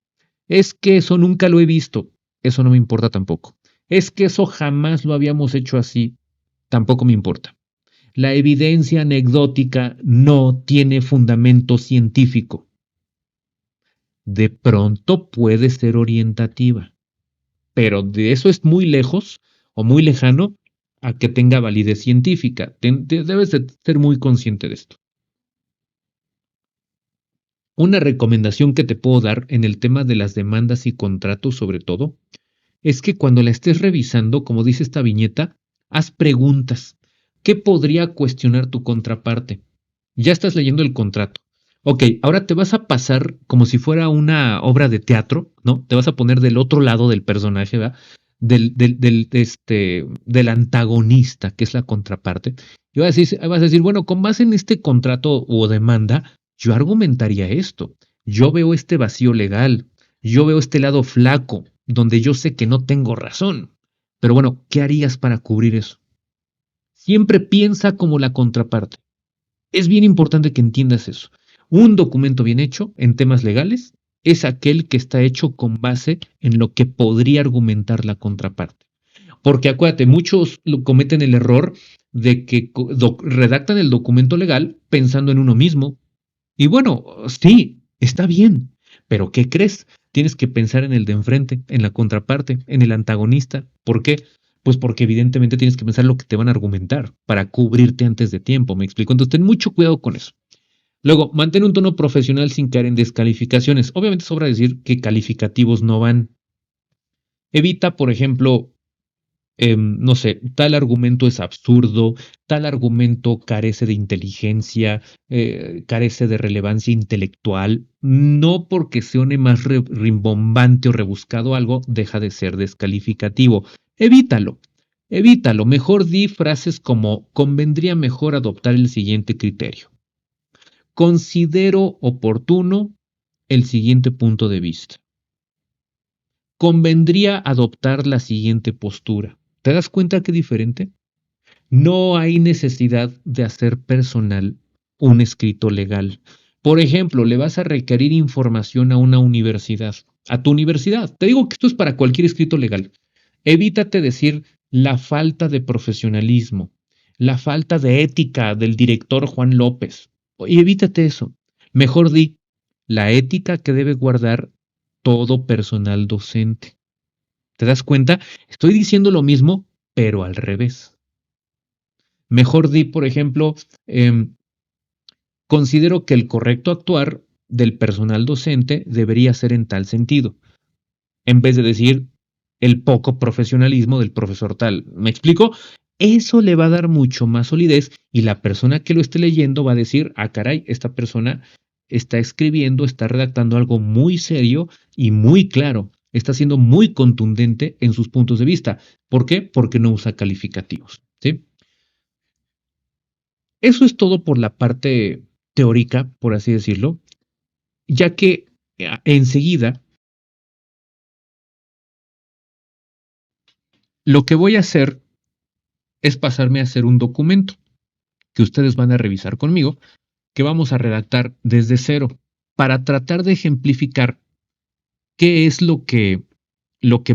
Es que eso nunca lo he visto, eso no me importa tampoco. Es que eso jamás lo habíamos hecho así, tampoco me importa. La evidencia anecdótica no tiene fundamento científico. De pronto puede ser orientativa, pero de eso es muy lejos o muy lejano a que tenga validez científica. Debes de ser muy consciente de esto. Una recomendación que te puedo dar en el tema de las demandas y contratos sobre todo, es que cuando la estés revisando, como dice esta viñeta, haz preguntas. ¿Qué podría cuestionar tu contraparte? Ya estás leyendo el contrato. Ok, ahora te vas a pasar como si fuera una obra de teatro, ¿no? Te vas a poner del otro lado del personaje, ¿verdad? Del antagonista, que es la contraparte. Y vas a decir, bueno, con base en este contrato o demanda, yo argumentaría esto. Yo veo este vacío legal. Yo veo este lado flaco, donde yo sé que no tengo razón. Pero bueno, ¿qué harías para cubrir eso? Siempre piensa como la contraparte. Es bien importante que entiendas eso. Un documento bien hecho en temas legales es aquel que está hecho con base en lo que podría argumentar la contraparte. Porque acuérdate, muchos cometen el error de que redactan el documento legal pensando en uno mismo. Y bueno, sí, está bien, pero ¿qué crees? Tienes que pensar en el de enfrente, en la contraparte, en el antagonista. ¿Por qué? Pues porque evidentemente tienes que pensar lo que te van a argumentar para cubrirte antes de tiempo, ¿me explico? Entonces ten mucho cuidado con eso. Luego, mantén un tono profesional sin caer en descalificaciones. Obviamente sobra decir que calificativos no van. Evita, por ejemplo, no sé, tal argumento es absurdo, tal argumento carece de inteligencia, carece de relevancia intelectual. No porque suene más rimbombante o rebuscado algo, deja de ser descalificativo. Evítalo, evítalo. Mejor di frases como convendría mejor adoptar el siguiente criterio. Considero oportuno el siguiente punto de vista. Convendría adoptar la siguiente postura. ¿Te das cuenta qué diferente? No hay necesidad de hacer personal un escrito legal. Por ejemplo, le vas a requerir información a una universidad, a tu universidad. Te digo que esto es para cualquier escrito legal. Evítate decir la falta de profesionalismo, la falta de ética del director Juan López. Y evítate eso. Mejor di la ética que debe guardar todo personal docente. ¿Te das cuenta? Estoy diciendo lo mismo, pero al revés. Mejor di, por ejemplo, considero que el correcto actuar del personal docente debería ser en tal sentido, en vez de decir el poco profesionalismo del profesor tal. ¿Me explico? Eso le va a dar mucho más solidez y la persona que lo esté leyendo va a decir, ah, caray, esta persona está escribiendo, está redactando algo muy serio y muy claro. Está siendo muy contundente en sus puntos de vista. ¿Por qué? Porque no usa calificativos. ¿Sí? Eso es todo por la parte teórica, por así decirlo, ya que enseguida lo que voy a hacer es pasarme a hacer un documento que ustedes van a revisar conmigo, que vamos a redactar desde cero para tratar de ejemplificar qué es lo que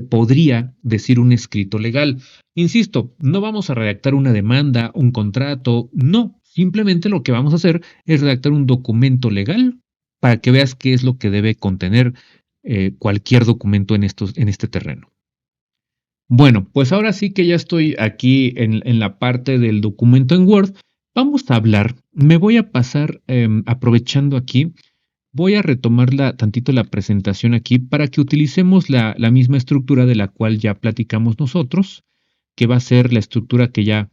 podría decir un escrito legal. Insisto, no vamos a redactar una demanda, un contrato, no, simplemente lo que vamos a hacer es redactar un documento legal para que veas qué es lo que debe contener cualquier documento en este terreno. Bueno, pues ahora sí que ya estoy aquí en la parte del documento en Word. Vamos a hablar, me voy a pasar aprovechando aquí. Voy a retomar tantito la presentación aquí para que utilicemos la misma estructura de la cual ya platicamos nosotros, que va a ser la estructura que ya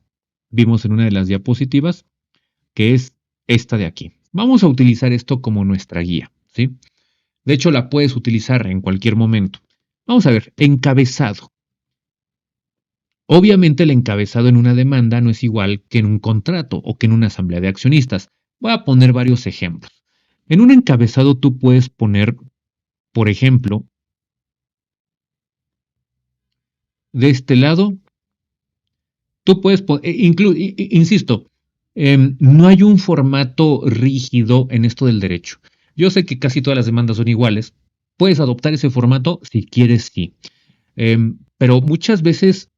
vimos en una de las diapositivas, que es esta de aquí. Vamos a utilizar esto como nuestra guía, ¿sí? De hecho, la puedes utilizar en cualquier momento. Vamos a ver, encabezado. Obviamente el encabezado en una demanda no es igual que en un contrato o que en una asamblea de accionistas. Voy a poner varios ejemplos. En un encabezado tú puedes poner, por ejemplo, de este lado, tú puedes poner, insisto, no hay un formato rígido en esto del derecho. Yo sé que casi todas las demandas son iguales. Puedes adoptar ese formato si quieres, sí. Pero muchas veces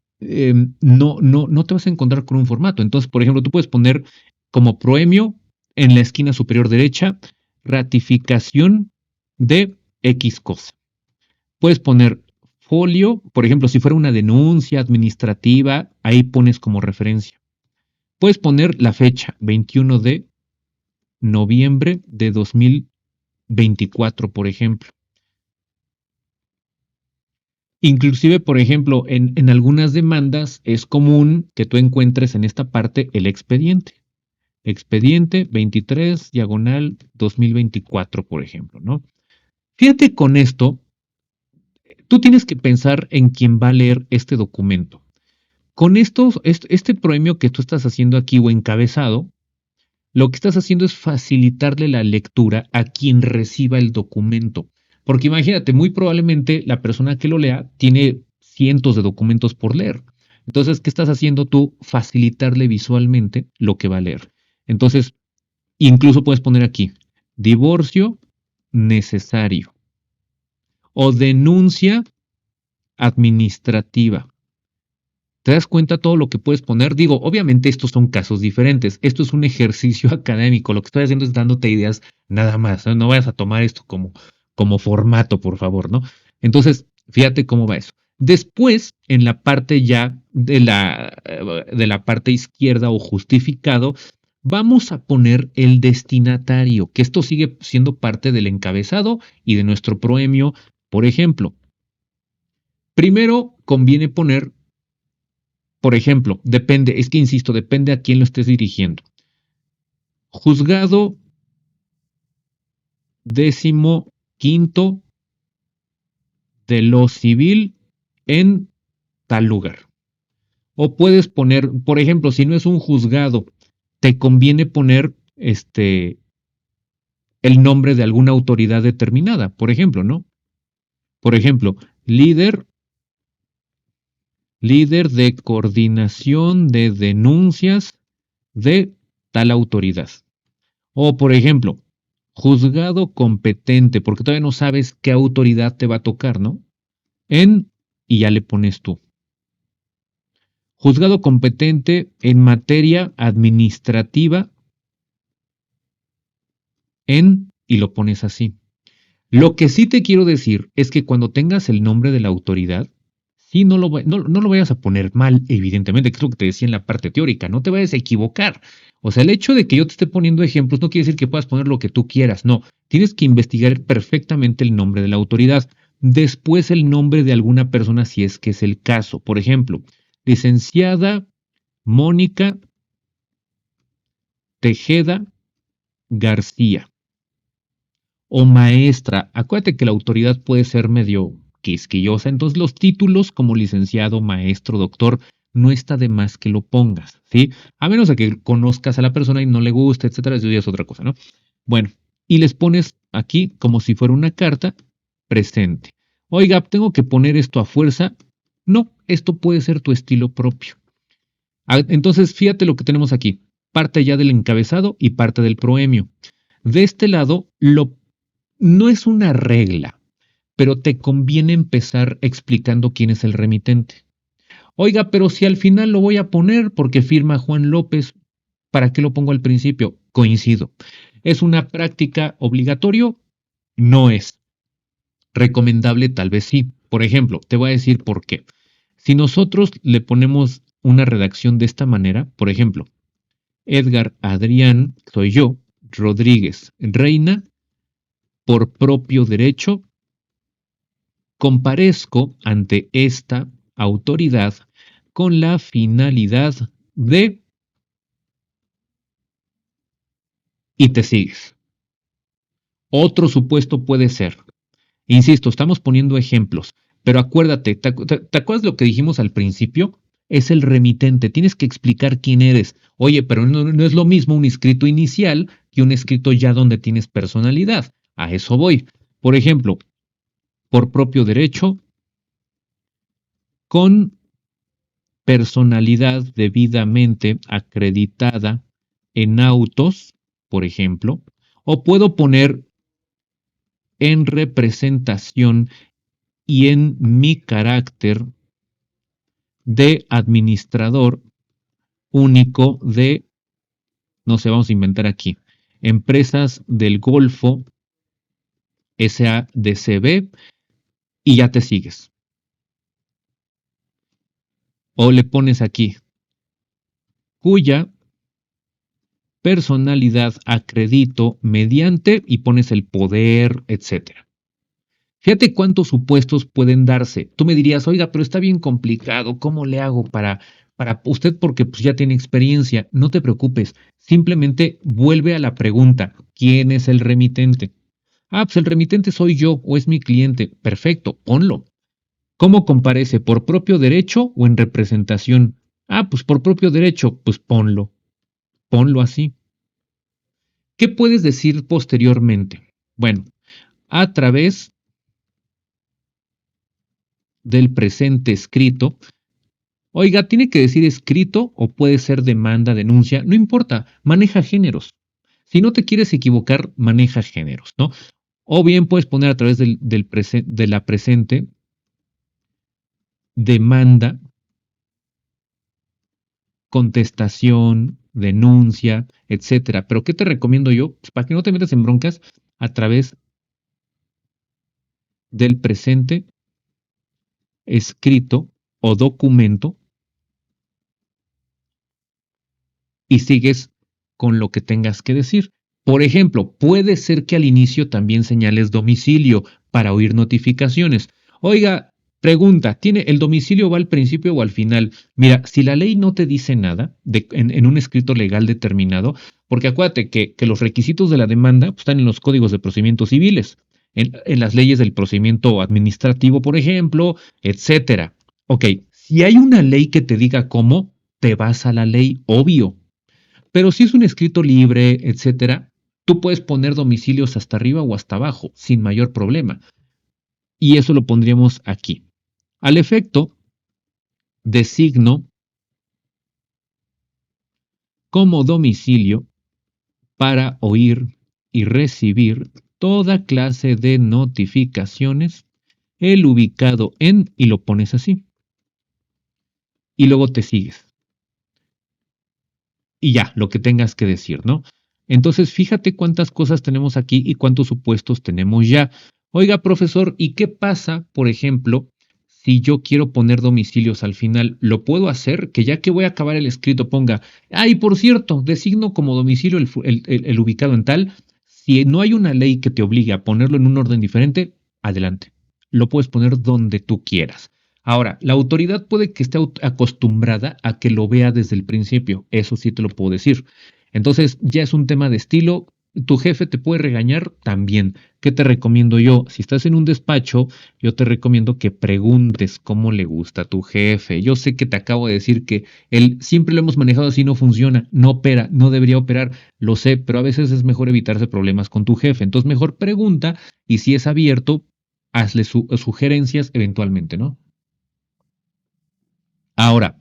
no te vas a encontrar con un formato. Entonces, por ejemplo, tú puedes poner como proemio en la esquina superior derecha ratificación de X cosa. Puedes poner folio, por ejemplo, si fuera una denuncia administrativa, ahí pones como referencia. Puedes poner la fecha, 21 de noviembre de 2024, por ejemplo. Inclusive, por ejemplo, en algunas demandas es común que tú encuentres en esta parte el expediente. Expediente 23, diagonal 2024, por ejemplo, ¿no? Fíjate con esto, tú tienes que pensar en quién va a leer este documento. Con este premio que tú estás haciendo aquí o encabezado, lo que estás haciendo es facilitarle la lectura a quien reciba el documento. Porque imagínate, muy probablemente la persona que lo lea tiene cientos de documentos por leer. Entonces, ¿qué estás haciendo tú? Facilitarle visualmente lo que va a leer. Entonces, incluso puedes poner aquí, divorcio necesario o denuncia administrativa. ¿Te das cuenta todo lo que puedes poner? Digo, obviamente estos son casos diferentes. Esto es un ejercicio académico. Lo que estoy haciendo es dándote ideas nada más. No vayas a tomar esto como formato, por favor, ¿no? Entonces, fíjate cómo va eso. Después, en la parte ya de la parte izquierda o justificado, vamos a poner el destinatario, que esto sigue siendo parte del encabezado y de nuestro proemio. Por ejemplo, primero conviene poner, por ejemplo, depende, es que insisto, depende a quién lo estés dirigiendo. Juzgado 15º de lo civil en tal lugar. O puedes poner, por ejemplo, si no es un juzgado, te conviene poner el nombre de alguna autoridad determinada, por ejemplo, ¿no? Por ejemplo, líder de coordinación de denuncias de tal autoridad. O, por ejemplo, juzgado competente, porque todavía no sabes qué autoridad te va a tocar, ¿no? Y ya le pones tú. Juzgado competente en materia administrativa y lo pones así. Lo que sí te quiero decir es que cuando tengas el nombre de la autoridad, sí no lo vayas a poner mal, evidentemente, que es lo que te decía en la parte teórica, no te vayas a equivocar. O sea, el hecho de que yo te esté poniendo ejemplos no quiere decir que puedas poner lo que tú quieras, no. Tienes que investigar perfectamente el nombre de la autoridad. Después el nombre de alguna persona si es que es el caso. Por ejemplo, licenciada Mónica Tejeda García. O maestra. Acuérdate que la autoridad puede ser medio quisquillosa, entonces los títulos como licenciado, maestro, doctor, no está de más que lo pongas, ¿sí? A menos de que conozcas a la persona y no le guste, etcétera, eso ya es otra cosa, ¿no? Bueno, y les pones aquí como si fuera una carta presente. Oiga, ¿tengo que poner esto a fuerza? No, esto puede ser tu estilo propio. Entonces, fíjate lo que tenemos aquí. Parte ya del encabezado y parte del proemio. De este lado, no es una regla, pero te conviene empezar explicando quién es el remitente. Oiga, pero si al final lo voy a poner porque firma Juan López, ¿para qué lo pongo al principio? Coincido. ¿Es una práctica obligatorio? No es. Recomendable tal vez sí. Por ejemplo, te voy a decir por qué. Si nosotros le ponemos una redacción de esta manera, por ejemplo, Edgar Adrián, soy yo, Rodríguez Reina, por propio derecho, comparezco ante esta autoridad con la finalidad de... y te sigues. Otro supuesto puede ser, insisto, estamos poniendo ejemplos, pero acuérdate, ¿te acuerdas lo que dijimos al principio? Es el remitente, tienes que explicar quién eres. Oye, pero no es lo mismo un escrito inicial que un escrito ya donde tienes personalidad. A eso voy. Por ejemplo, por propio derecho, con personalidad debidamente acreditada en autos, por ejemplo, o puedo poner en representación y en mi carácter de administrador único de, no sé, vamos a inventar aquí, Empresas del Golfo SADCB y ya te sigues. O le pones aquí, cuya personalidad acredito mediante y pones el poder, etcétera. Fíjate cuántos supuestos pueden darse. Tú me dirías, oiga, pero está bien complicado, ¿cómo le hago para usted? Porque pues, ya tiene experiencia. No te preocupes, simplemente vuelve a la pregunta, ¿quién es el remitente? Ah, pues el remitente soy yo o es mi cliente. Perfecto, ponlo. ¿Cómo comparece? ¿Por propio derecho o en representación? Ah, pues por propio derecho, pues ponlo. Ponlo así. ¿Qué puedes decir posteriormente? Bueno, a través del presente escrito. Oiga, tiene que decir escrito o puede ser demanda, denuncia, no importa, maneja géneros. Si no te quieres equivocar, maneja géneros, ¿no? O bien puedes poner a través de la presente demanda, contestación, denuncia, etcétera. Pero ¿qué te recomiendo yo? Pues para que no te metas en broncas, a través del presente escrito o documento y sigues con lo que tengas que decir. Por ejemplo, puede ser que al inicio también señales domicilio para oír notificaciones. Oiga, pregunta, ¿tiene el domicilio va al principio o al final? Mira, si la ley no te dice nada en un escrito legal determinado, porque acuérdate que los requisitos de la demanda pues, están en los códigos de procedimientos civiles, en las leyes del procedimiento administrativo, por ejemplo, etcétera. Ok, si hay una ley que te diga cómo, te vas a la ley, obvio. Pero si es un escrito libre, etcétera, tú puedes poner domicilios hasta arriba o hasta abajo, sin mayor problema. Y eso lo pondríamos aquí. Al efecto, designo como domicilio para oír y recibir toda clase de notificaciones el ubicado en, y lo pones así. Y luego te sigues. Y ya, lo que tengas que decir, ¿no? Entonces, fíjate cuántas cosas tenemos aquí y cuántos supuestos tenemos ya. Oiga, profesor, ¿y qué pasa, por ejemplo, si yo quiero poner domicilios al final? ¿Lo puedo hacer? Que ya que voy a acabar el escrito ponga, y por cierto, designo como domicilio el ubicado en tal. Si no hay una ley que te obligue a ponerlo en un orden diferente, adelante. Lo puedes poner donde tú quieras. Ahora, la autoridad puede que esté acostumbrada a que lo vea desde el principio, eso sí te lo puedo decir. Entonces, ya es un tema de estilo. Tu jefe te puede regañar también. ¿Qué te recomiendo yo? Si estás en un despacho, yo te recomiendo que preguntes cómo le gusta a tu jefe. Yo sé que te acabo de decir que él siempre lo hemos manejado así, no funciona, no opera, no debería operar, lo sé, pero a veces es mejor evitarse problemas con tu jefe. Entonces, mejor pregunta y si es abierto, hazle sugerencias eventualmente, ¿no? Ahora,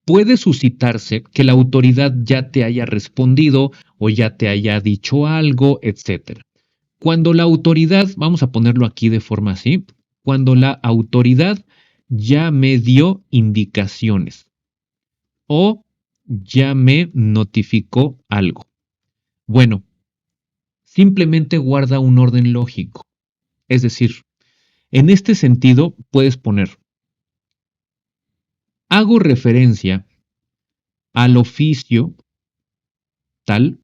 puede suscitarse que la autoridad ya te haya respondido o ya te haya dicho algo, etcétera. Cuando la autoridad, vamos a ponerlo aquí de forma así, cuando la autoridad ya me dio indicaciones o ya me notificó algo. Bueno, simplemente guarda un orden lógico. Es decir, en este sentido puedes poner, hago referencia al oficio tal,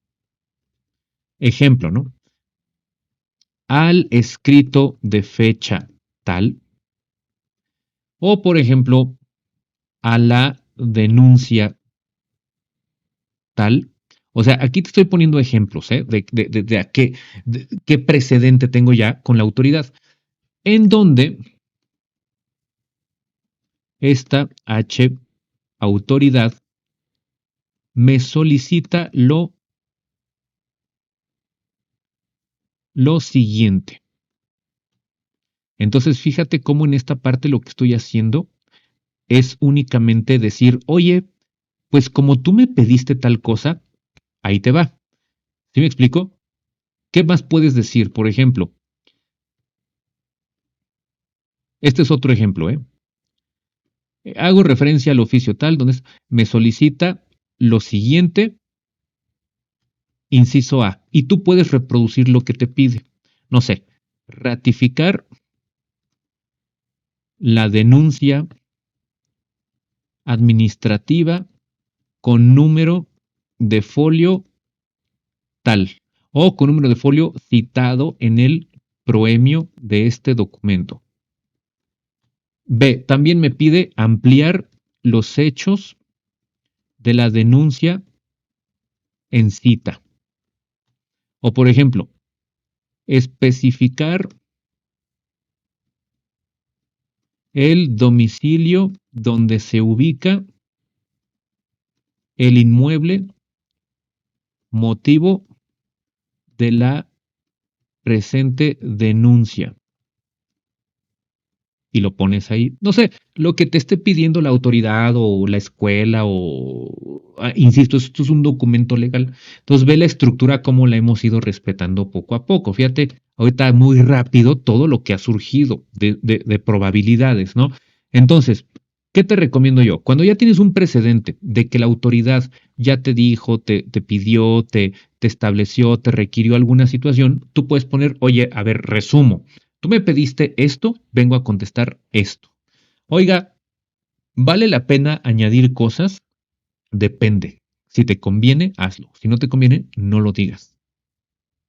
ejemplo, ¿no? Al escrito de fecha tal, o por ejemplo, a la denuncia tal. O sea, aquí te estoy poniendo ejemplos de a qué precedente tengo ya con la autoridad, en donde esta H autoridad me solicita lo siguiente. Entonces, fíjate cómo en esta parte lo que estoy haciendo es únicamente decir, oye, pues como tú me pediste tal cosa, ahí te va. ¿Sí me explico? ¿Qué más puedes decir? Por ejemplo, este es otro ejemplo, ¿eh? Hago referencia al oficio tal, donde me solicita lo siguiente, inciso A, y tú puedes reproducir lo que te pide. No sé, ratificar la denuncia administrativa con número de folio tal o con número de folio citado en el proemio de este documento. B. También me pide ampliar los hechos de la denuncia en cita. O por ejemplo, especificar el domicilio donde se ubica el inmueble motivo de la presente denuncia. y lo pones ahí. No sé, lo que te esté pidiendo la autoridad o la escuela insisto, esto es un documento legal. Entonces ve la estructura como la hemos ido respetando poco a poco. Fíjate, ahorita muy rápido todo lo que ha surgido de probabilidades, ¿no? Entonces, ¿qué te recomiendo yo? Cuando ya tienes un precedente de que la autoridad ya te dijo, te pidió, te estableció, te requirió alguna situación, tú puedes poner, oye, a ver, resumo. Tú me pediste esto, vengo a contestar esto. Oiga, ¿vale la pena añadir cosas? Depende. Si te conviene, hazlo. Si no te conviene, no lo digas.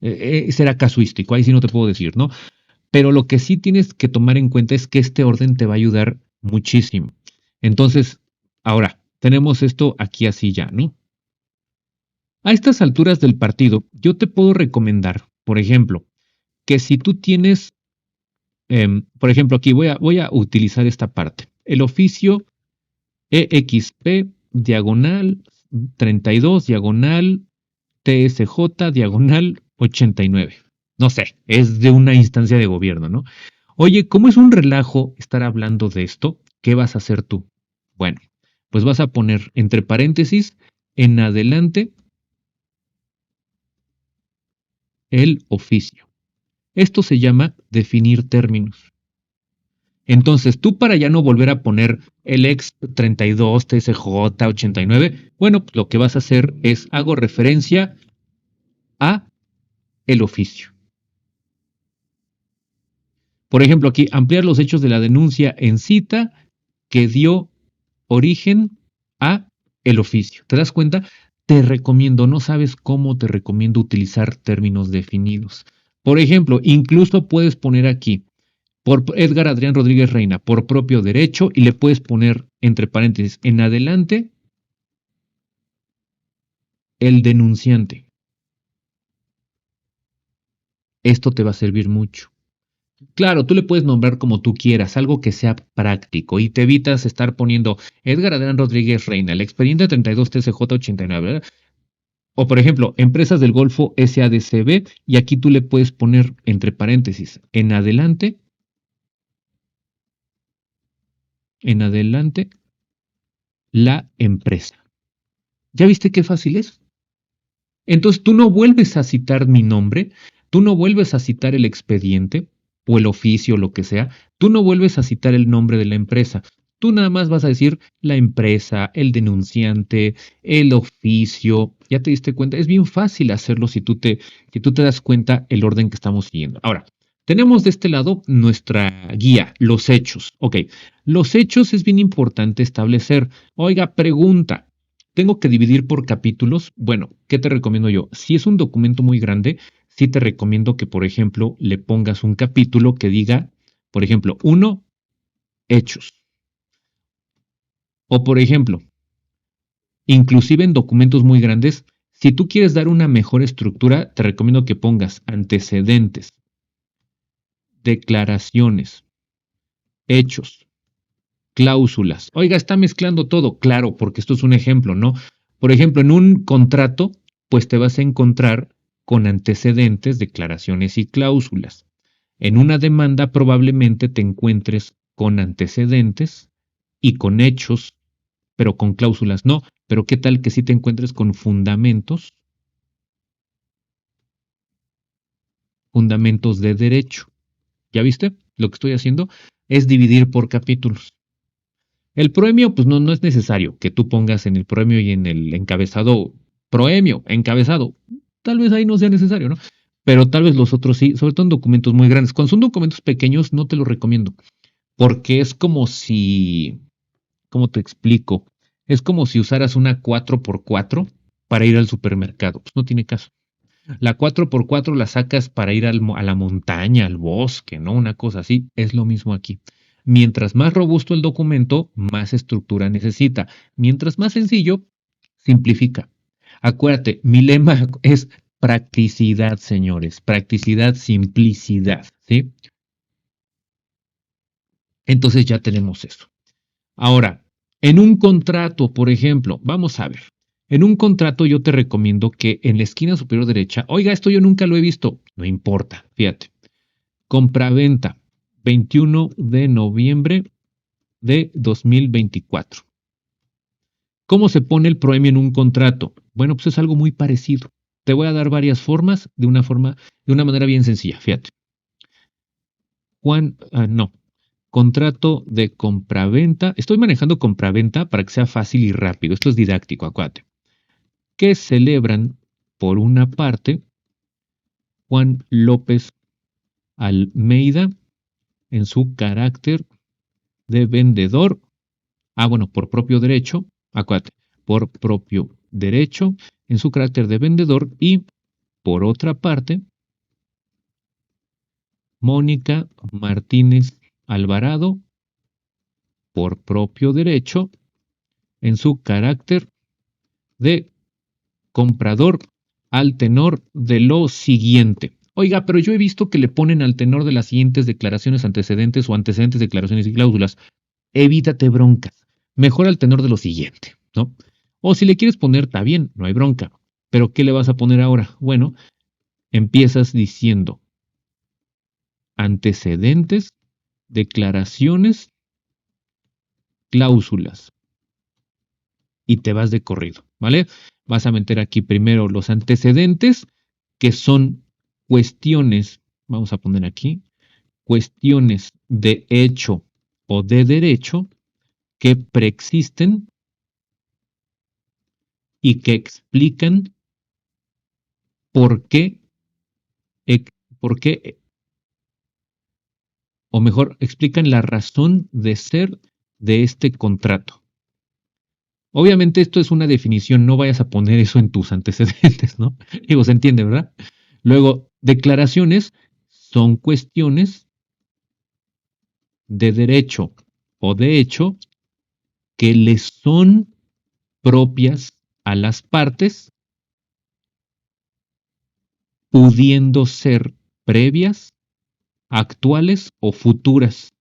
Será casuístico, ahí sí no te puedo decir, ¿no? Pero lo que sí tienes que tomar en cuenta es que este orden te va a ayudar muchísimo. Entonces, ahora, tenemos esto aquí así ya, ¿no? A estas alturas del partido, yo te puedo recomendar, por ejemplo, que si tú tienes, por ejemplo, aquí voy a utilizar esta parte. El oficio EXP diagonal 32 diagonal TSJ diagonal 89. No sé, es de una instancia de gobierno, ¿no? Oye, ¿cómo es un relajo estar hablando de esto? ¿Qué vas a hacer tú? Bueno, pues vas a poner entre paréntesis en adelante el oficio. Esto se llama definir términos. Entonces, tú para ya no volver a poner el ex 32, TSJ 89, bueno, lo que vas a hacer es hago referencia a el oficio. Por ejemplo, aquí ampliar los hechos de la denuncia en cita que dio origen a el oficio. ¿Te das cuenta? Te recomiendo, no sabes cómo te recomiendo utilizar términos definidos. Por ejemplo, incluso puedes poner aquí por Edgar Adrián Rodríguez Reina, por propio derecho, y le puedes poner entre paréntesis en adelante el denunciante. Esto te va a servir mucho. Claro, tú le puedes nombrar como tú quieras, algo que sea práctico y te evitas estar poniendo Edgar Adrián Rodríguez Reina, el expediente 32 TCJ 89, ¿verdad? O por ejemplo, Empresas del Golfo SADCB y aquí tú le puedes poner entre paréntesis en adelante la empresa. ¿Ya viste qué fácil es? Entonces tú no vuelves a citar mi nombre, tú no vuelves a citar el expediente o el oficio, lo que sea, tú no vuelves a citar el nombre de la empresa. Tú nada más vas a decir la empresa, el denunciante, el oficio. ¿Ya te diste cuenta? Es bien fácil hacerlo si tú te das cuenta el orden que estamos siguiendo. Ahora, tenemos de este lado nuestra guía, los hechos. Ok, los hechos es bien importante establecer. Oiga, pregunta. ¿Tengo que dividir por capítulos? Bueno, ¿qué te recomiendo yo? Si es un documento muy grande, sí te recomiendo que, por ejemplo, le pongas un capítulo que diga, por ejemplo, 1, hechos. O, por ejemplo, inclusive en documentos muy grandes, si tú quieres dar una mejor estructura, te recomiendo que pongas antecedentes, declaraciones, hechos, cláusulas. Oiga, está mezclando todo. Claro, porque esto es un ejemplo, ¿no? Por ejemplo, en un contrato, pues te vas a encontrar con antecedentes, declaraciones y cláusulas. En una demanda probablemente te encuentres con antecedentes y con hechos, pero con cláusulas no. Pero ¿qué tal que si te encuentres con fundamentos, fundamentos de derecho? ¿Ya viste? Lo que estoy haciendo es dividir por capítulos. El proemio, pues no es necesario que tú pongas en el proemio y en el encabezado, proemio, encabezado. Tal vez ahí no sea necesario, ¿no? Pero tal vez los otros sí, sobre todo en documentos muy grandes. Cuando son documentos pequeños, no te los recomiendo, porque es como si, ¿cómo te explico? Es como si usaras una 4x4 para ir al supermercado. Pues no tiene caso. La 4x4 la sacas para ir a la montaña, al bosque, ¿no? Una cosa así. Es lo mismo aquí. Mientras más robusto el documento, más estructura necesita. Mientras más sencillo, simplifica. Acuérdate, mi lema es practicidad, señores. Practicidad, simplicidad, ¿sí? Entonces ya tenemos eso. Ahora, en un contrato, por ejemplo, vamos a ver. En un contrato yo te recomiendo que en la esquina superior derecha, oiga, esto yo nunca lo he visto, no importa, fíjate. Compraventa. 21 de noviembre de 2024. ¿Cómo se pone el proemio en un contrato? Bueno, pues es algo muy parecido. Te voy a dar varias formas de una manera bien sencilla. Fíjate. No. Contrato de compraventa. Estoy manejando compraventa para que sea fácil y rápido. Esto es didáctico, acuérdate. Que celebran, por una parte, Juan López Almeida en su carácter de vendedor. Bueno, por propio derecho, acuérdate, por propio derecho, en su carácter de vendedor. Y, por otra parte, Mónica Martínez Alvarado, por propio derecho, en su carácter de comprador, al tenor de lo siguiente. Oiga, pero yo he visto que le ponen al tenor de las siguientes declaraciones antecedentes o antecedentes declaraciones y cláusulas. Evítate broncas. Mejor al tenor de lo siguiente, ¿no? O si le quieres poner, está bien, no hay bronca. Pero ¿qué le vas a poner ahora? Bueno, empiezas diciendo antecedentes, declaraciones, cláusulas. Y te vas de corrido, ¿vale? Vas a meter aquí primero los antecedentes, que son cuestiones, vamos a poner aquí, cuestiones de hecho o de derecho que preexisten y que explican por qué, por qué, o mejor, explican la razón de ser de este contrato. Obviamente esto es una definición, no vayas a poner eso en tus antecedentes, ¿no? Digo, se entiende, ¿verdad? Luego, declaraciones son cuestiones de derecho o de hecho que les son propias a las partes, pudiendo ser previas, actuales o futuras.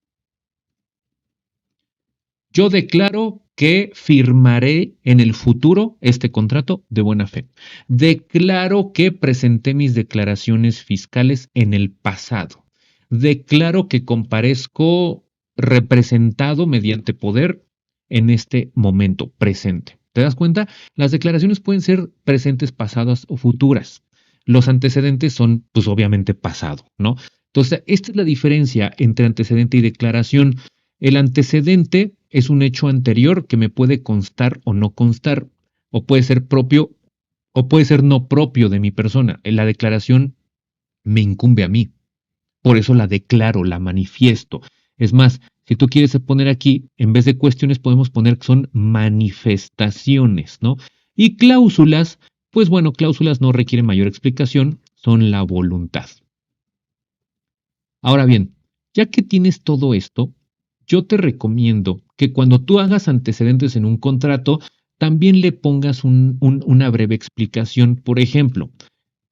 Yo declaro que firmaré en el futuro este contrato de buena fe. Declaro que presenté mis declaraciones fiscales en el pasado. Declaro que comparezco representado mediante poder en este momento presente. ¿Te das cuenta? Las declaraciones pueden ser presentes, pasadas o futuras. Los antecedentes son, pues obviamente, pasado, ¿no? Entonces, esta es la diferencia entre antecedente y declaración. El antecedente es un hecho anterior que me puede constar o no constar, o puede ser propio o puede ser no propio de mi persona. La declaración me incumbe a mí, por eso la declaro, la manifiesto. Es más, si tú quieres poner aquí, en vez de cuestiones, podemos poner que son manifestaciones, ¿no? Y cláusulas, pues bueno, cláusulas no requieren mayor explicación, son la voluntad. Ahora bien, ya que tienes todo esto, yo te recomiendo que cuando tú hagas antecedentes en un contrato, también le pongas una breve explicación. Por ejemplo,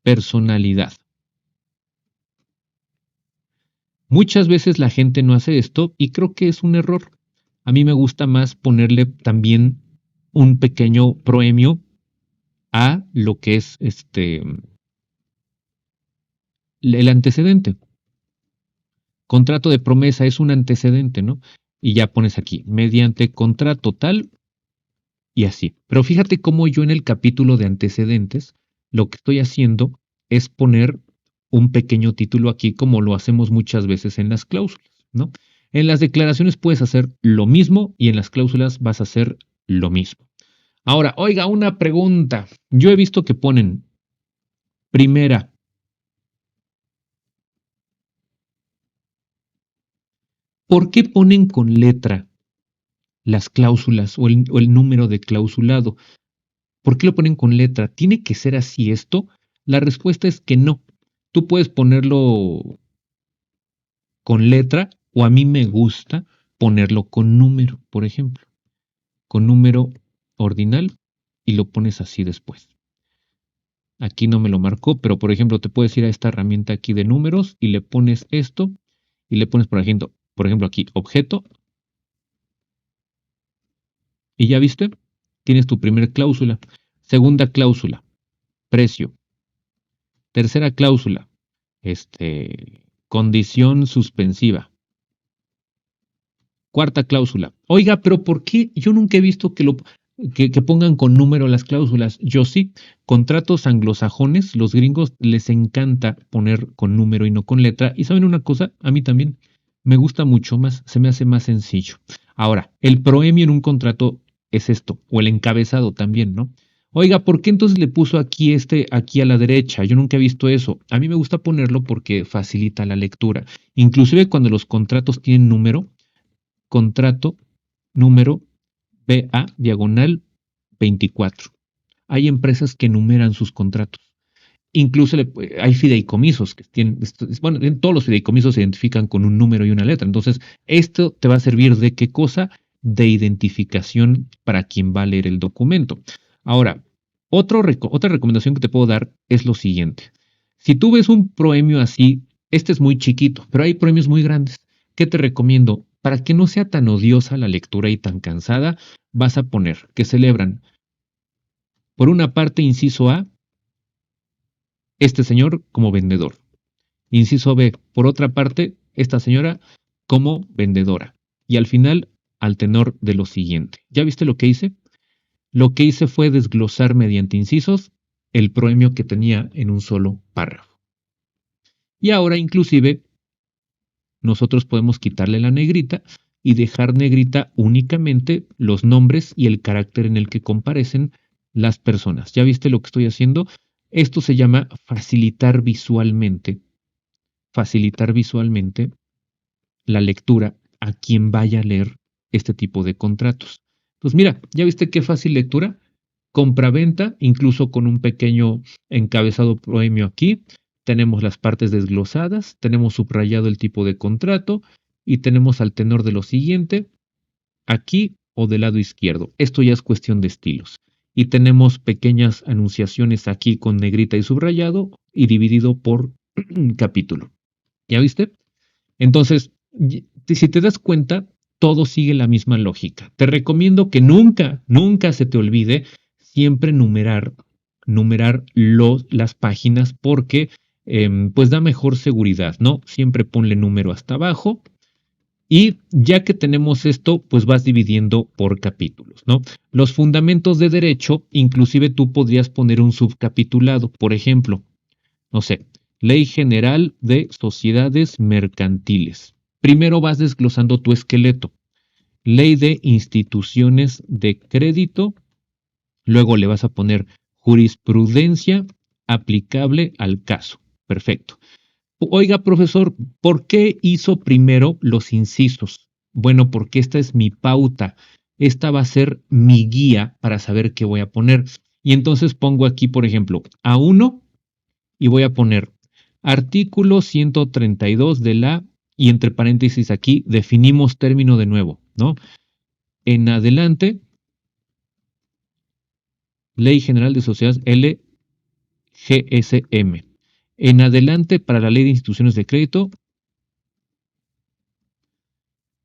personalidad. Muchas veces la gente no hace esto y creo que es un error. A mí me gusta más ponerle también un pequeño proemio a lo que es el antecedente. Contrato de promesa es un antecedente, ¿no? Y ya pones aquí, mediante contrato tal y así. Pero fíjate cómo yo en el capítulo de antecedentes lo que estoy haciendo es poner un pequeño título aquí como lo hacemos muchas veces en las cláusulas, ¿no? En las declaraciones puedes hacer lo mismo y en las cláusulas vas a hacer lo mismo. Ahora, oiga, una pregunta. Yo he visto que ponen primera. ¿Por qué ponen con letra las cláusulas o el número de clausulado? ¿Por qué lo ponen con letra? ¿Tiene que ser así esto? La respuesta es que no. Tú puedes ponerlo con letra o a mí me gusta ponerlo con número, por ejemplo, con número ordinal y lo pones así después. Aquí no me lo marcó, pero por ejemplo te puedes ir a esta herramienta aquí de números y le pones esto y le pones por ejemplo aquí objeto y ya viste, tienes tu primera cláusula, segunda cláusula, precio, tercera cláusula, condición suspensiva. Cuarta cláusula. Oiga, pero ¿por qué yo nunca he visto que pongan con número las cláusulas? Yo sí. Contratos anglosajones, los gringos les encanta poner con número y no con letra. Y saben una cosa, a mí también me gusta mucho más, se me hace más sencillo. Ahora, el proemio en un contrato es esto, o el encabezado también, ¿no? Oiga, ¿por qué entonces le puso aquí a la derecha? Yo nunca he visto eso. A mí me gusta ponerlo porque facilita la lectura. Inclusive cuando los contratos tienen número, contrato número BA diagonal 24. Hay empresas que numeran sus contratos. Incluso hay fideicomisos que tienen, bueno, en todos los fideicomisos se identifican con un número y una letra. Entonces, esto te va a servir de qué cosa? De identificación para quien va a leer el documento. Ahora, otra recomendación que te puedo dar es lo siguiente. Si tú ves un proemio así, este es muy chiquito, pero hay proemios muy grandes. ¿Qué te recomiendo? Para que no sea tan odiosa la lectura y tan cansada, vas a poner que celebran, por una parte, inciso A, este señor como vendedor. Inciso B, por otra parte, esta señora como vendedora. Y al final, al tenor de lo siguiente. ¿Ya viste lo que hice? Lo que hice fue desglosar mediante incisos el proemio que tenía en un solo párrafo. Y ahora inclusive nosotros podemos quitarle la negrita y dejar negrita únicamente los nombres y el carácter en el que comparecen las personas. ¿Ya viste lo que estoy haciendo? Esto se llama facilitar visualmente la lectura a quien vaya a leer este tipo de contratos. Pues mira, ¿ya viste qué fácil lectura? Compra-venta, incluso con un pequeño encabezado proemio aquí. Tenemos las partes desglosadas, tenemos subrayado el tipo de contrato y tenemos al tenor de lo siguiente, aquí o del lado izquierdo. Esto ya es cuestión de estilos. Y tenemos pequeñas anunciaciones aquí con negrita y subrayado y dividido por capítulo. ¿Ya viste? Entonces, si te das cuenta, todo sigue la misma lógica. Te recomiendo que nunca se te olvide siempre numerar las páginas porque pues da mejor seguridad, ¿no? Siempre ponle número hasta abajo y ya que tenemos esto, pues vas dividiendo por capítulos, ¿no? Los fundamentos de derecho, inclusive tú podrías poner un subcapitulado, por ejemplo, no sé, Ley General de Sociedades Mercantiles. Primero vas desglosando tu esqueleto. Ley de Instituciones de Crédito. Luego le vas a poner jurisprudencia aplicable al caso. Perfecto. Oiga, profesor, ¿por qué hizo primero los incisos? Bueno, porque esta es mi pauta. Esta va a ser mi guía para saber qué voy a poner. Y entonces pongo aquí, por ejemplo, A1 y voy a poner artículo 132 de y entre paréntesis aquí, definimos término de nuevo, ¿no? En adelante, Ley General de Sociedades LGSM. En adelante, para la Ley de Instituciones de Crédito,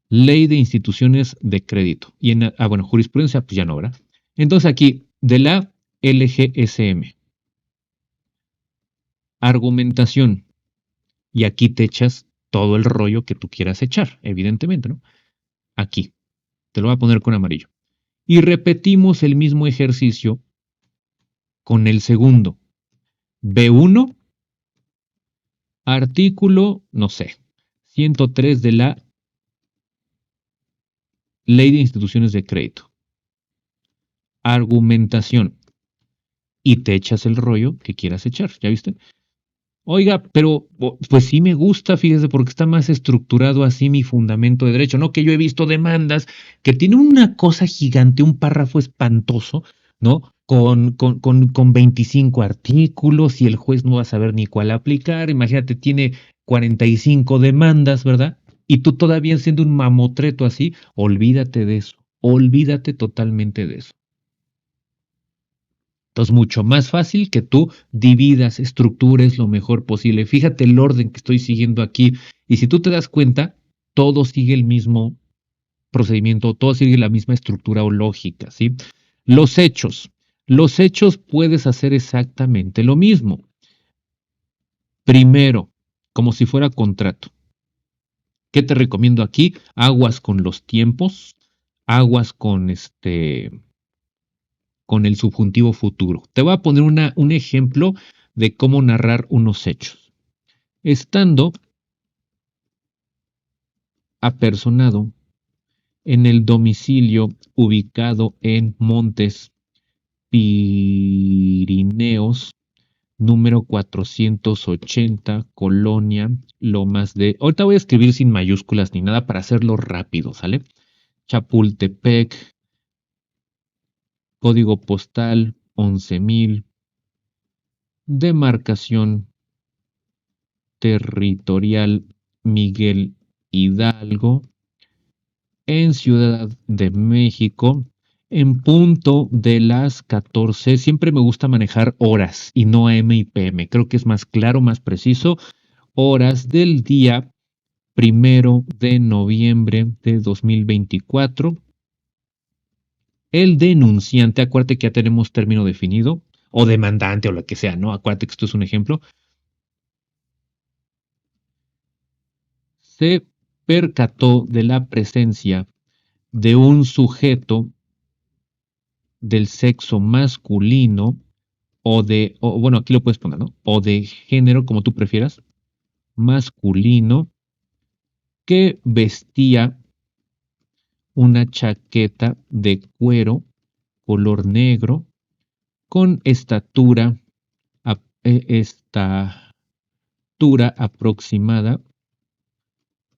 Ley de Instituciones de Crédito. Y bueno, jurisprudencia, pues ya no, ¿verdad? Entonces aquí, de la LGSM. Argumentación. Y aquí te echas todo el rollo que tú quieras echar, evidentemente, ¿no? Aquí. Te lo voy a poner con amarillo. Y repetimos el mismo ejercicio con el segundo. B1, artículo, no sé, 103 de la Ley de Instituciones de Crédito. Argumentación. Y te echas el rollo que quieras echar, ¿ya viste? Oiga, pero pues sí me gusta, fíjese, porque está más estructurado así mi fundamento de derecho, ¿no? Que yo he visto demandas que tiene una cosa gigante, un párrafo espantoso, ¿no? Con 25 artículos y el juez no va a saber ni cuál aplicar. Imagínate, tiene 45 demandas, ¿verdad? Y tú todavía siendo un mamotreto así, olvídate de eso, olvídate totalmente de eso. Entonces, mucho más fácil que tú dividas, estructures lo mejor posible. Fíjate el orden que estoy siguiendo aquí. Y si tú te das cuenta, todo sigue el mismo procedimiento, todo sigue la misma estructura o lógica, ¿sí? Los hechos. Los hechos puedes hacer exactamente lo mismo. Primero, como si fuera contrato. ¿Qué te recomiendo aquí? Aguas con los tiempos, aguas con el subjuntivo futuro. Te voy a poner un ejemplo de cómo narrar unos hechos. Estando apersonado en el domicilio ubicado en Montes Pirineos, número 480, Colonia, Lomas de... Ahorita voy a escribir sin mayúsculas ni nada para hacerlo rápido, ¿sale? Chapultepec, código postal 11,000, demarcación territorial Miguel Hidalgo, en Ciudad de México, en punto de las 14. Siempre me gusta manejar horas y no AM y PM. Creo que es más claro, más preciso. Horas del día 1 de noviembre de 2024. El denunciante, acuérdate que ya tenemos término definido, o demandante o lo que sea, ¿no? Acuérdate que esto es un ejemplo. Se percató de la presencia de un sujeto del sexo masculino o bueno, aquí lo puedes poner, ¿no? O de género, como tú prefieras, masculino, que vestía una chaqueta de cuero color negro con estatura aproximada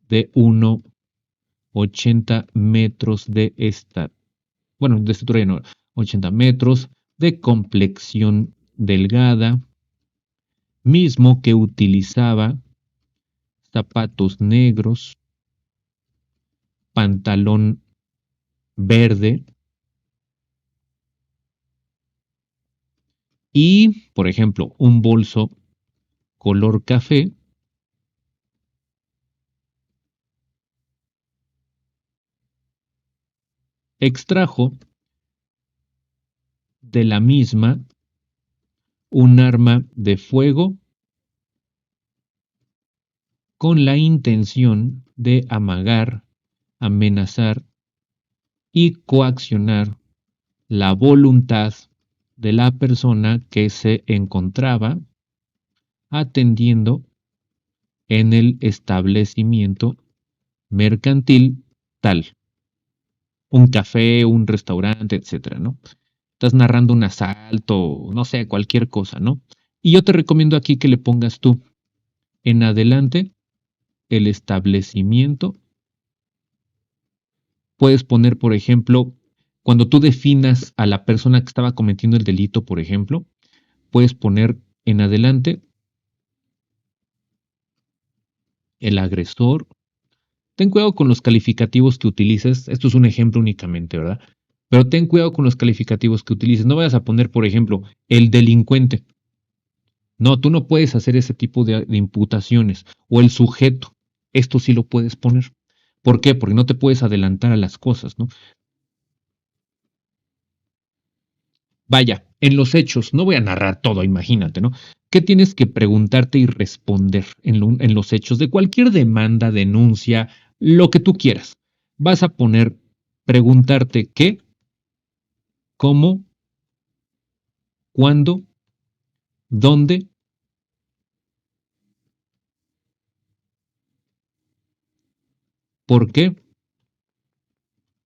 de 1,80 metros de estatura ya no, 80 metros, de complexión delgada, mismo que utilizaba zapatos negros, pantalón verde y, por ejemplo, un bolso color café extrajo de la misma un arma de fuego con la intención de amagar, amenazar y coaccionar la voluntad de la persona que se encontraba atendiendo en el establecimiento mercantil tal, un café, un restaurante, etcétera, ¿no? Estás narrando un asalto, no sé, cualquier cosa, ¿no? Y yo te recomiendo aquí que le pongas tú en adelante el establecimiento. Puedes poner, por ejemplo, cuando tú definas a la persona que estaba cometiendo el delito, por ejemplo, puedes poner en adelante el agresor. Ten cuidado con los calificativos que utilices. Esto es un ejemplo únicamente, ¿verdad? Pero ten cuidado con los calificativos que utilices. No vayas a poner, por ejemplo, el delincuente. No, tú no puedes hacer ese tipo de imputaciones. O el sujeto. Esto sí lo puedes poner. ¿Por qué? Porque no te puedes adelantar a las cosas, ¿no? Vaya, en los hechos, no voy a narrar todo, imagínate, ¿no? ¿Qué tienes que preguntarte y responder en los hechos de cualquier demanda, denuncia, lo que tú quieras? Vas a poner, preguntarte qué, cómo, cuándo, dónde, por qué,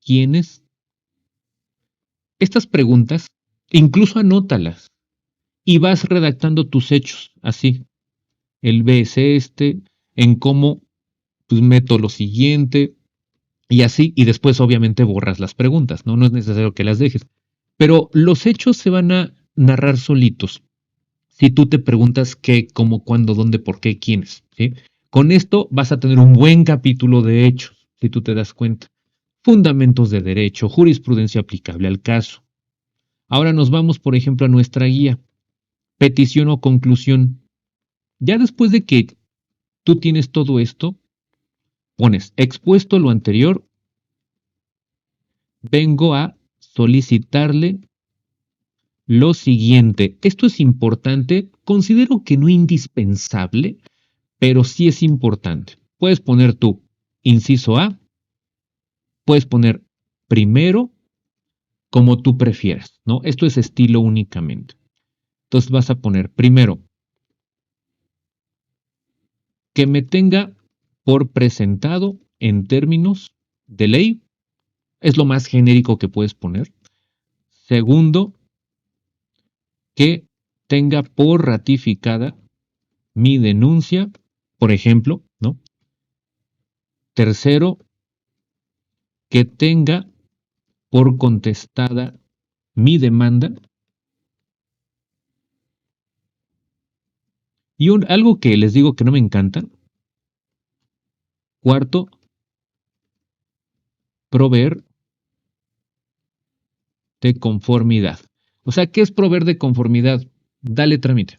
quiénes. Estas preguntas, incluso anótalas y vas redactando tus hechos, así. El B es en cómo, pues meto lo siguiente, y así, y después obviamente borras las preguntas, ¿no? No es necesario que las dejes. Pero los hechos se van a narrar solitos. Si tú te preguntas qué, cómo, cuándo, dónde, por qué, quiénes, ¿sí? Con esto vas a tener un buen capítulo de hechos, si tú te das cuenta. Fundamentos de derecho, jurisprudencia aplicable al caso. Ahora nos vamos, por ejemplo, a nuestra guía. Petición o conclusión. Ya después de que tú tienes todo esto, pones expuesto lo anterior, vengo a solicitarle lo siguiente. Esto es importante, considero que no indispensable, pero sí es importante. Puedes poner tú inciso A, puedes poner primero como tú prefieras, ¿no? Esto es estilo únicamente. Entonces vas a poner primero que me tenga por presentado en términos de ley, es lo más genérico que puedes poner. Segundo, que tenga por ratificada mi denuncia, por ejemplo, ¿no? Tercero, que tenga por contestada mi demanda. Y algo que les digo que no me encanta. Cuarto, proveer de conformidad. O sea, ¿qué es proveer de conformidad? Dale trámite.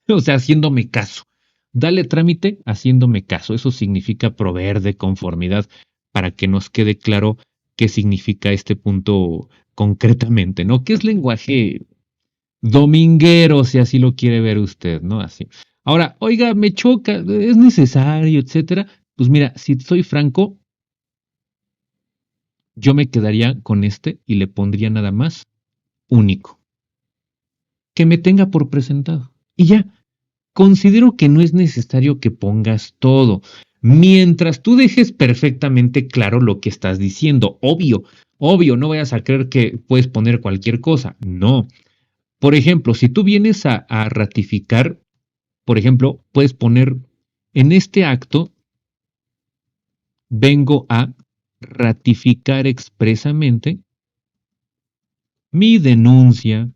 O sea, haciéndome caso. Dale trámite haciéndome caso. Eso significa proveer de conformidad para que nos quede claro qué significa este punto concretamente, ¿no? ¿Qué es lenguaje dominguero, si así lo quiere ver usted, ¿no? Así. Ahora, oiga, me choca, es necesario, etcétera. Pues mira, si soy franco, yo me quedaría con este y le pondría nada más único. Que me tenga por presentado. Y ya, considero que no es necesario que pongas todo, mientras tú dejes perfectamente claro lo que estás diciendo. Obvio, no vayas a creer que puedes poner cualquier cosa. No. Por ejemplo, si tú vienes a ratificar, por ejemplo, puedes poner en este acto, vengo a ratificar expresamente mi denuncia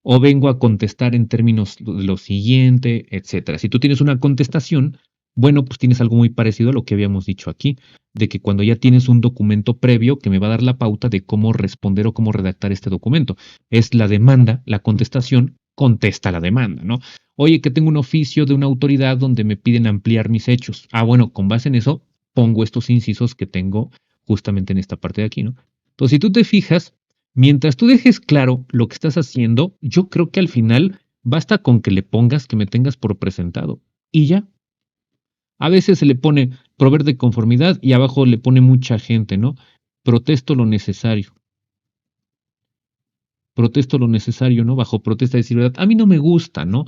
o vengo a contestar en términos de lo siguiente, etcétera. Si tú tienes una contestación, bueno, pues tienes algo muy parecido a lo que habíamos dicho aquí, de que cuando ya tienes un documento previo que me va a dar la pauta de cómo responder o cómo redactar este documento. Es la demanda, la contestación, contesta la demanda, ¿no? Oye, que tengo un oficio de una autoridad donde me piden ampliar mis hechos. Ah, bueno, con base en eso, pongo estos incisos que tengo justamente en esta parte de aquí, ¿no? Entonces, si tú te fijas, mientras tú dejes claro lo que estás haciendo, yo creo que al final basta con que le pongas que me tengas por presentado y ya. A veces se le pone proveer de conformidad y abajo le pone mucha gente, ¿no? Protesto lo necesario. Protesto lo necesario, ¿no? Bajo protesta de seguridad. A mí no me gusta, ¿no?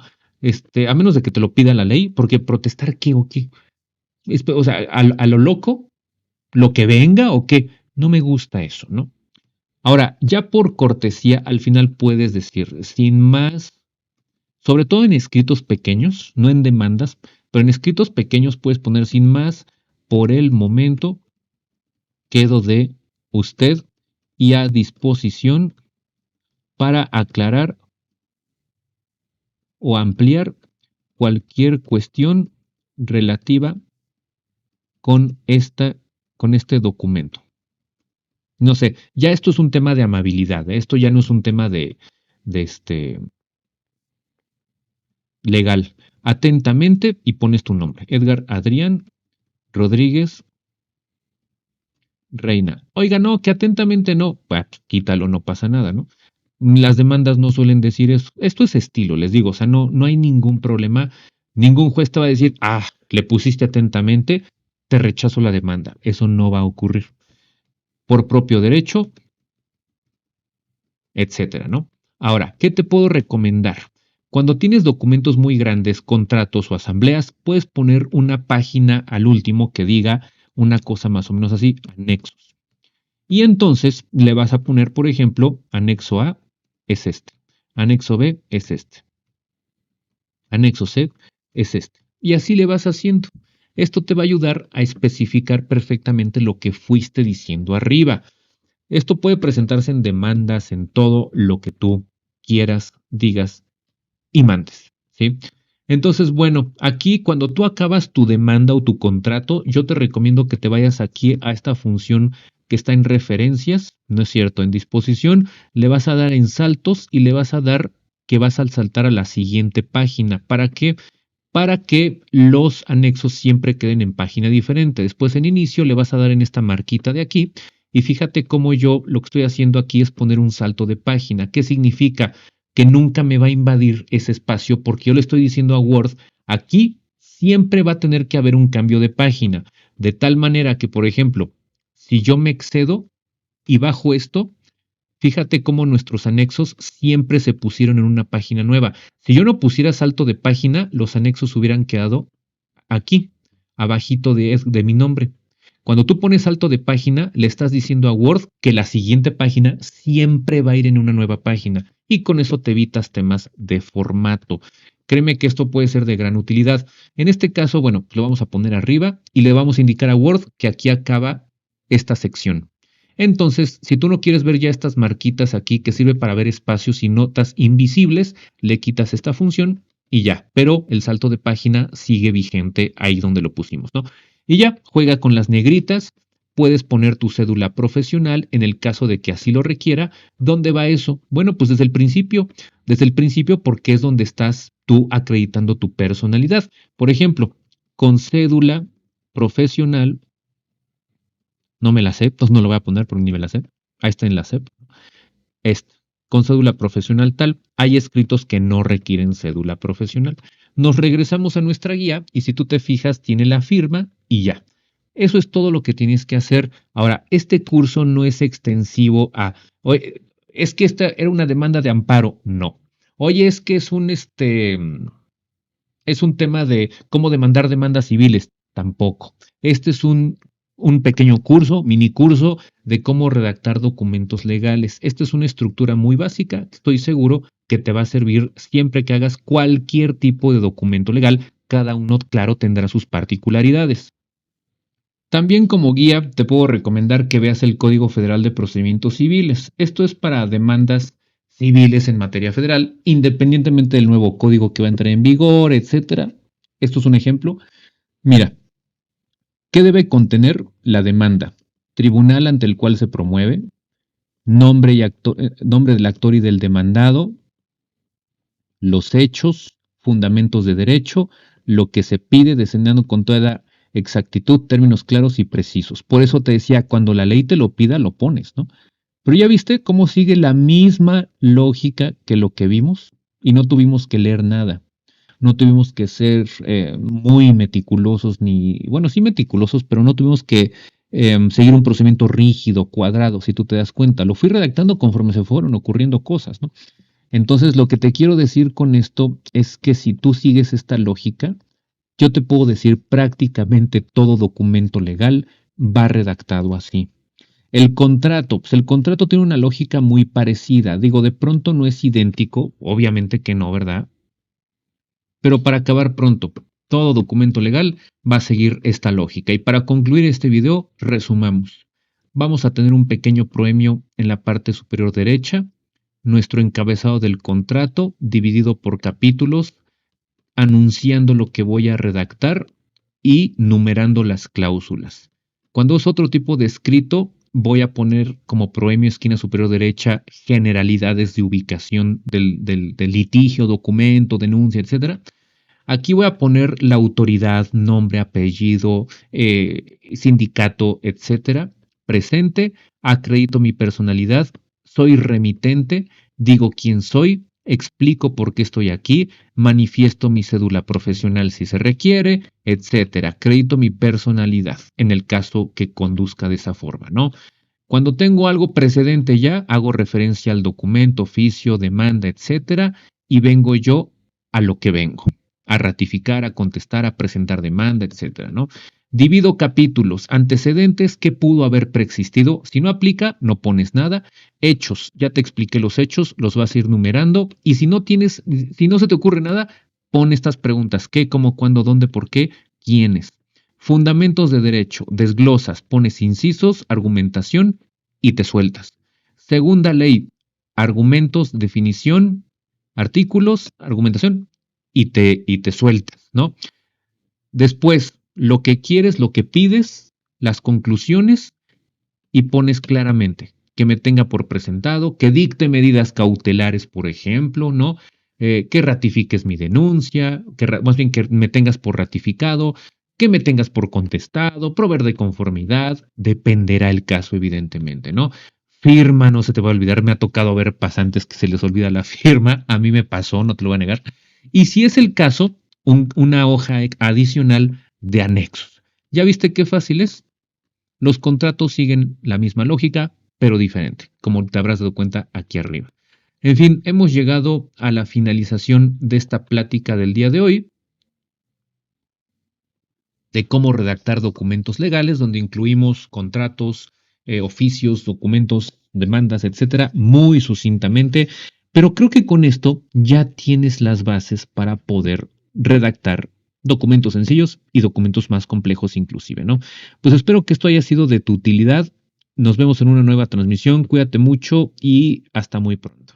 A menos de que te lo pida la ley, porque protestar qué o qué. O sea, a lo loco, lo que venga o qué. No me gusta eso, ¿no? Ahora, ya por cortesía, al final puedes decir, sin más, sobre todo en escritos pequeños, no en demandas, pero en escritos pequeños puedes poner sin más, por el momento quedo de usted y a disposición para aclarar o ampliar cualquier cuestión relativa con con este documento. No sé, ya esto es un tema de amabilidad, ¿eh? Esto ya no es un tema de legal. Atentamente y pones tu nombre. Edgar Adrián Rodríguez Reina. Oiga, no, que atentamente no. Bah, quítalo, no pasa nada, ¿no? Las demandas no suelen decir eso. Esto es estilo, les digo, o sea, no hay ningún problema. Ningún juez te va a decir, ah, le pusiste atentamente, te rechazo la demanda. Eso no va a ocurrir. Por propio derecho, etcétera, ¿no? Ahora, ¿qué te puedo recomendar? Cuando tienes documentos muy grandes, contratos o asambleas, puedes poner una página al último que diga una cosa más o menos así, anexos. Y entonces le vas a poner, por ejemplo, anexo A es este, anexo B es este, anexo C es este. Y así le vas haciendo. Esto te va a ayudar a especificar perfectamente lo que fuiste diciendo arriba. Esto puede presentarse en demandas, en todo lo que tú quieras, digas y mandes, ¿sí? Entonces, bueno, aquí cuando tú acabas tu demanda o tu contrato, yo te recomiendo que te vayas aquí a esta función que está en referencias, ¿no es cierto? En disposición, le vas a dar en saltos y le vas a dar que vas a saltar a la siguiente página. ¿Para qué? Para que los anexos siempre queden en página diferente. Después en inicio le vas a dar en esta marquita de aquí y fíjate cómo yo lo que estoy haciendo aquí es poner un salto de página. ¿Qué significa? Que nunca me va a invadir ese espacio porque yo le estoy diciendo a Word, aquí siempre va a tener que haber un cambio de página. De tal manera que, por ejemplo, si yo me excedo y bajo esto, fíjate cómo nuestros anexos siempre se pusieron en una página nueva. Si yo no pusiera salto de página, los anexos hubieran quedado aquí, abajito de mi nombre. Cuando tú pones salto de página, le estás diciendo a Word que la siguiente página siempre va a ir en una nueva página y con eso te evitas temas de formato. Créeme que esto puede ser de gran utilidad. En este caso, bueno, lo vamos a poner arriba y le vamos a indicar a Word que aquí acaba esta sección. Entonces, si tú no quieres ver ya estas marquitas aquí que sirve para ver espacios y notas invisibles, le quitas esta función y ya. Pero el salto de página sigue vigente ahí donde lo pusimos, ¿no? Y ya, juega con las negritas. Puedes poner tu cédula profesional en el caso de que así lo requiera. ¿Dónde va eso? Bueno, pues desde el principio porque es donde estás tú acreditando tu personalidad. Por ejemplo, con cédula profesional, no me la sé, entonces no lo voy a poner porque ni me la sé. Ahí está en la SEP. Esta, con cédula profesional tal, hay escritos que no requieren cédula profesional. Nos regresamos a nuestra guía y si tú te fijas tiene la firma y ya. Eso es todo lo que tienes que hacer. Ahora, este curso no es extensivo a, oye, es que esta era una demanda de amparo. No. Oye, es que es un tema de cómo demandar demandas civiles. Tampoco. Este es un pequeño curso, mini curso de cómo redactar documentos legales. Esta es una estructura muy básica. Estoy seguro que te va a servir siempre que hagas cualquier tipo de documento legal. Cada uno, claro, tendrá sus particularidades. También como guía te puedo recomendar que veas el Código Federal de Procedimientos Civiles. Esto es para demandas civiles en materia federal, independientemente del nuevo código que va a entrar en vigor, etcétera. Esto es un ejemplo. Mira, ¿qué debe contener la demanda? Tribunal ante el cual se promueve, nombre del actor y del demandado, los hechos, fundamentos de derecho, lo que se pide, desenando con toda exactitud, términos claros y precisos. Por eso te decía, cuando la ley te lo pida, lo pones, ¿no? Pero ya viste cómo sigue la misma lógica que lo que vimos y no tuvimos que leer nada. No tuvimos que ser muy meticulosos, ni, bueno, sí meticulosos, pero no tuvimos que seguir un procedimiento rígido, cuadrado, si tú te das cuenta. Lo fui redactando conforme se fueron ocurriendo cosas, ¿no? Entonces, lo que te quiero decir con esto es que si tú sigues esta lógica, yo te puedo decir prácticamente todo documento legal va redactado así. El contrato, pues el contrato tiene una lógica muy parecida. Digo, de pronto no es idéntico, obviamente que no, ¿verdad? Pero para acabar pronto, todo documento legal va a seguir esta lógica. Y para concluir este video, resumamos. Vamos a tener un pequeño proemio en la parte superior derecha, nuestro encabezado del contrato dividido por capítulos, anunciando lo que voy a redactar y numerando las cláusulas. Cuando es otro tipo de escrito, voy a poner como proemio esquina superior derecha generalidades de ubicación del litigio, documento, denuncia, etc. Aquí voy a poner la autoridad, nombre, apellido, sindicato, etcétera. Presente, acredito mi personalidad, soy remitente, digo quién soy, explico por qué estoy aquí, manifiesto mi cédula profesional si se requiere, etcétera. Acredito mi personalidad en el caso que conduzca de esa forma, ¿no? Cuando tengo algo precedente ya, hago referencia al documento, oficio, demanda, etcétera, y vengo yo a lo que vengo, a ratificar, a contestar, a presentar demanda, etcétera, ¿no? Divido capítulos, antecedentes que pudo haber preexistido. Si no aplica, no pones nada. Hechos, ya te expliqué los hechos, los vas a ir numerando. Y si no se te ocurre nada, pon estas preguntas: ¿qué, cómo, cuándo, dónde, por qué, quiénes? Fundamentos de derecho, desglosas, pones incisos, argumentación y te sueltas. Segunda ley, argumentos, definición, artículos, argumentación y te sueltas, ¿no? Después, lo que quieres, lo que pides, las conclusiones y pones claramente que me tenga por presentado, que dicte medidas cautelares, por ejemplo, ¿no? Que ratifiques mi denuncia, más bien que me tengas por ratificado, que me tengas por contestado, proveer de conformidad, dependerá el caso, evidentemente, ¿no? Firma, no se te va a olvidar, me ha tocado ver pasantes que se les olvida la firma, a mí me pasó, no te lo voy a negar. Y si es el caso, una hoja adicional de anexos. ¿Ya viste qué fácil es? Los contratos siguen la misma lógica, pero diferente, como te habrás dado cuenta aquí arriba. En fin, hemos llegado a la finalización de esta plática del día de hoy, de cómo redactar documentos legales, donde incluimos contratos, oficios, documentos, demandas, etcétera, muy sucintamente. Pero creo que con esto ya tienes las bases para poder redactar documentos sencillos y documentos más complejos inclusive, ¿no? Pues espero que esto haya sido de tu utilidad. Nos vemos en una nueva transmisión. Cuídate mucho y hasta muy pronto.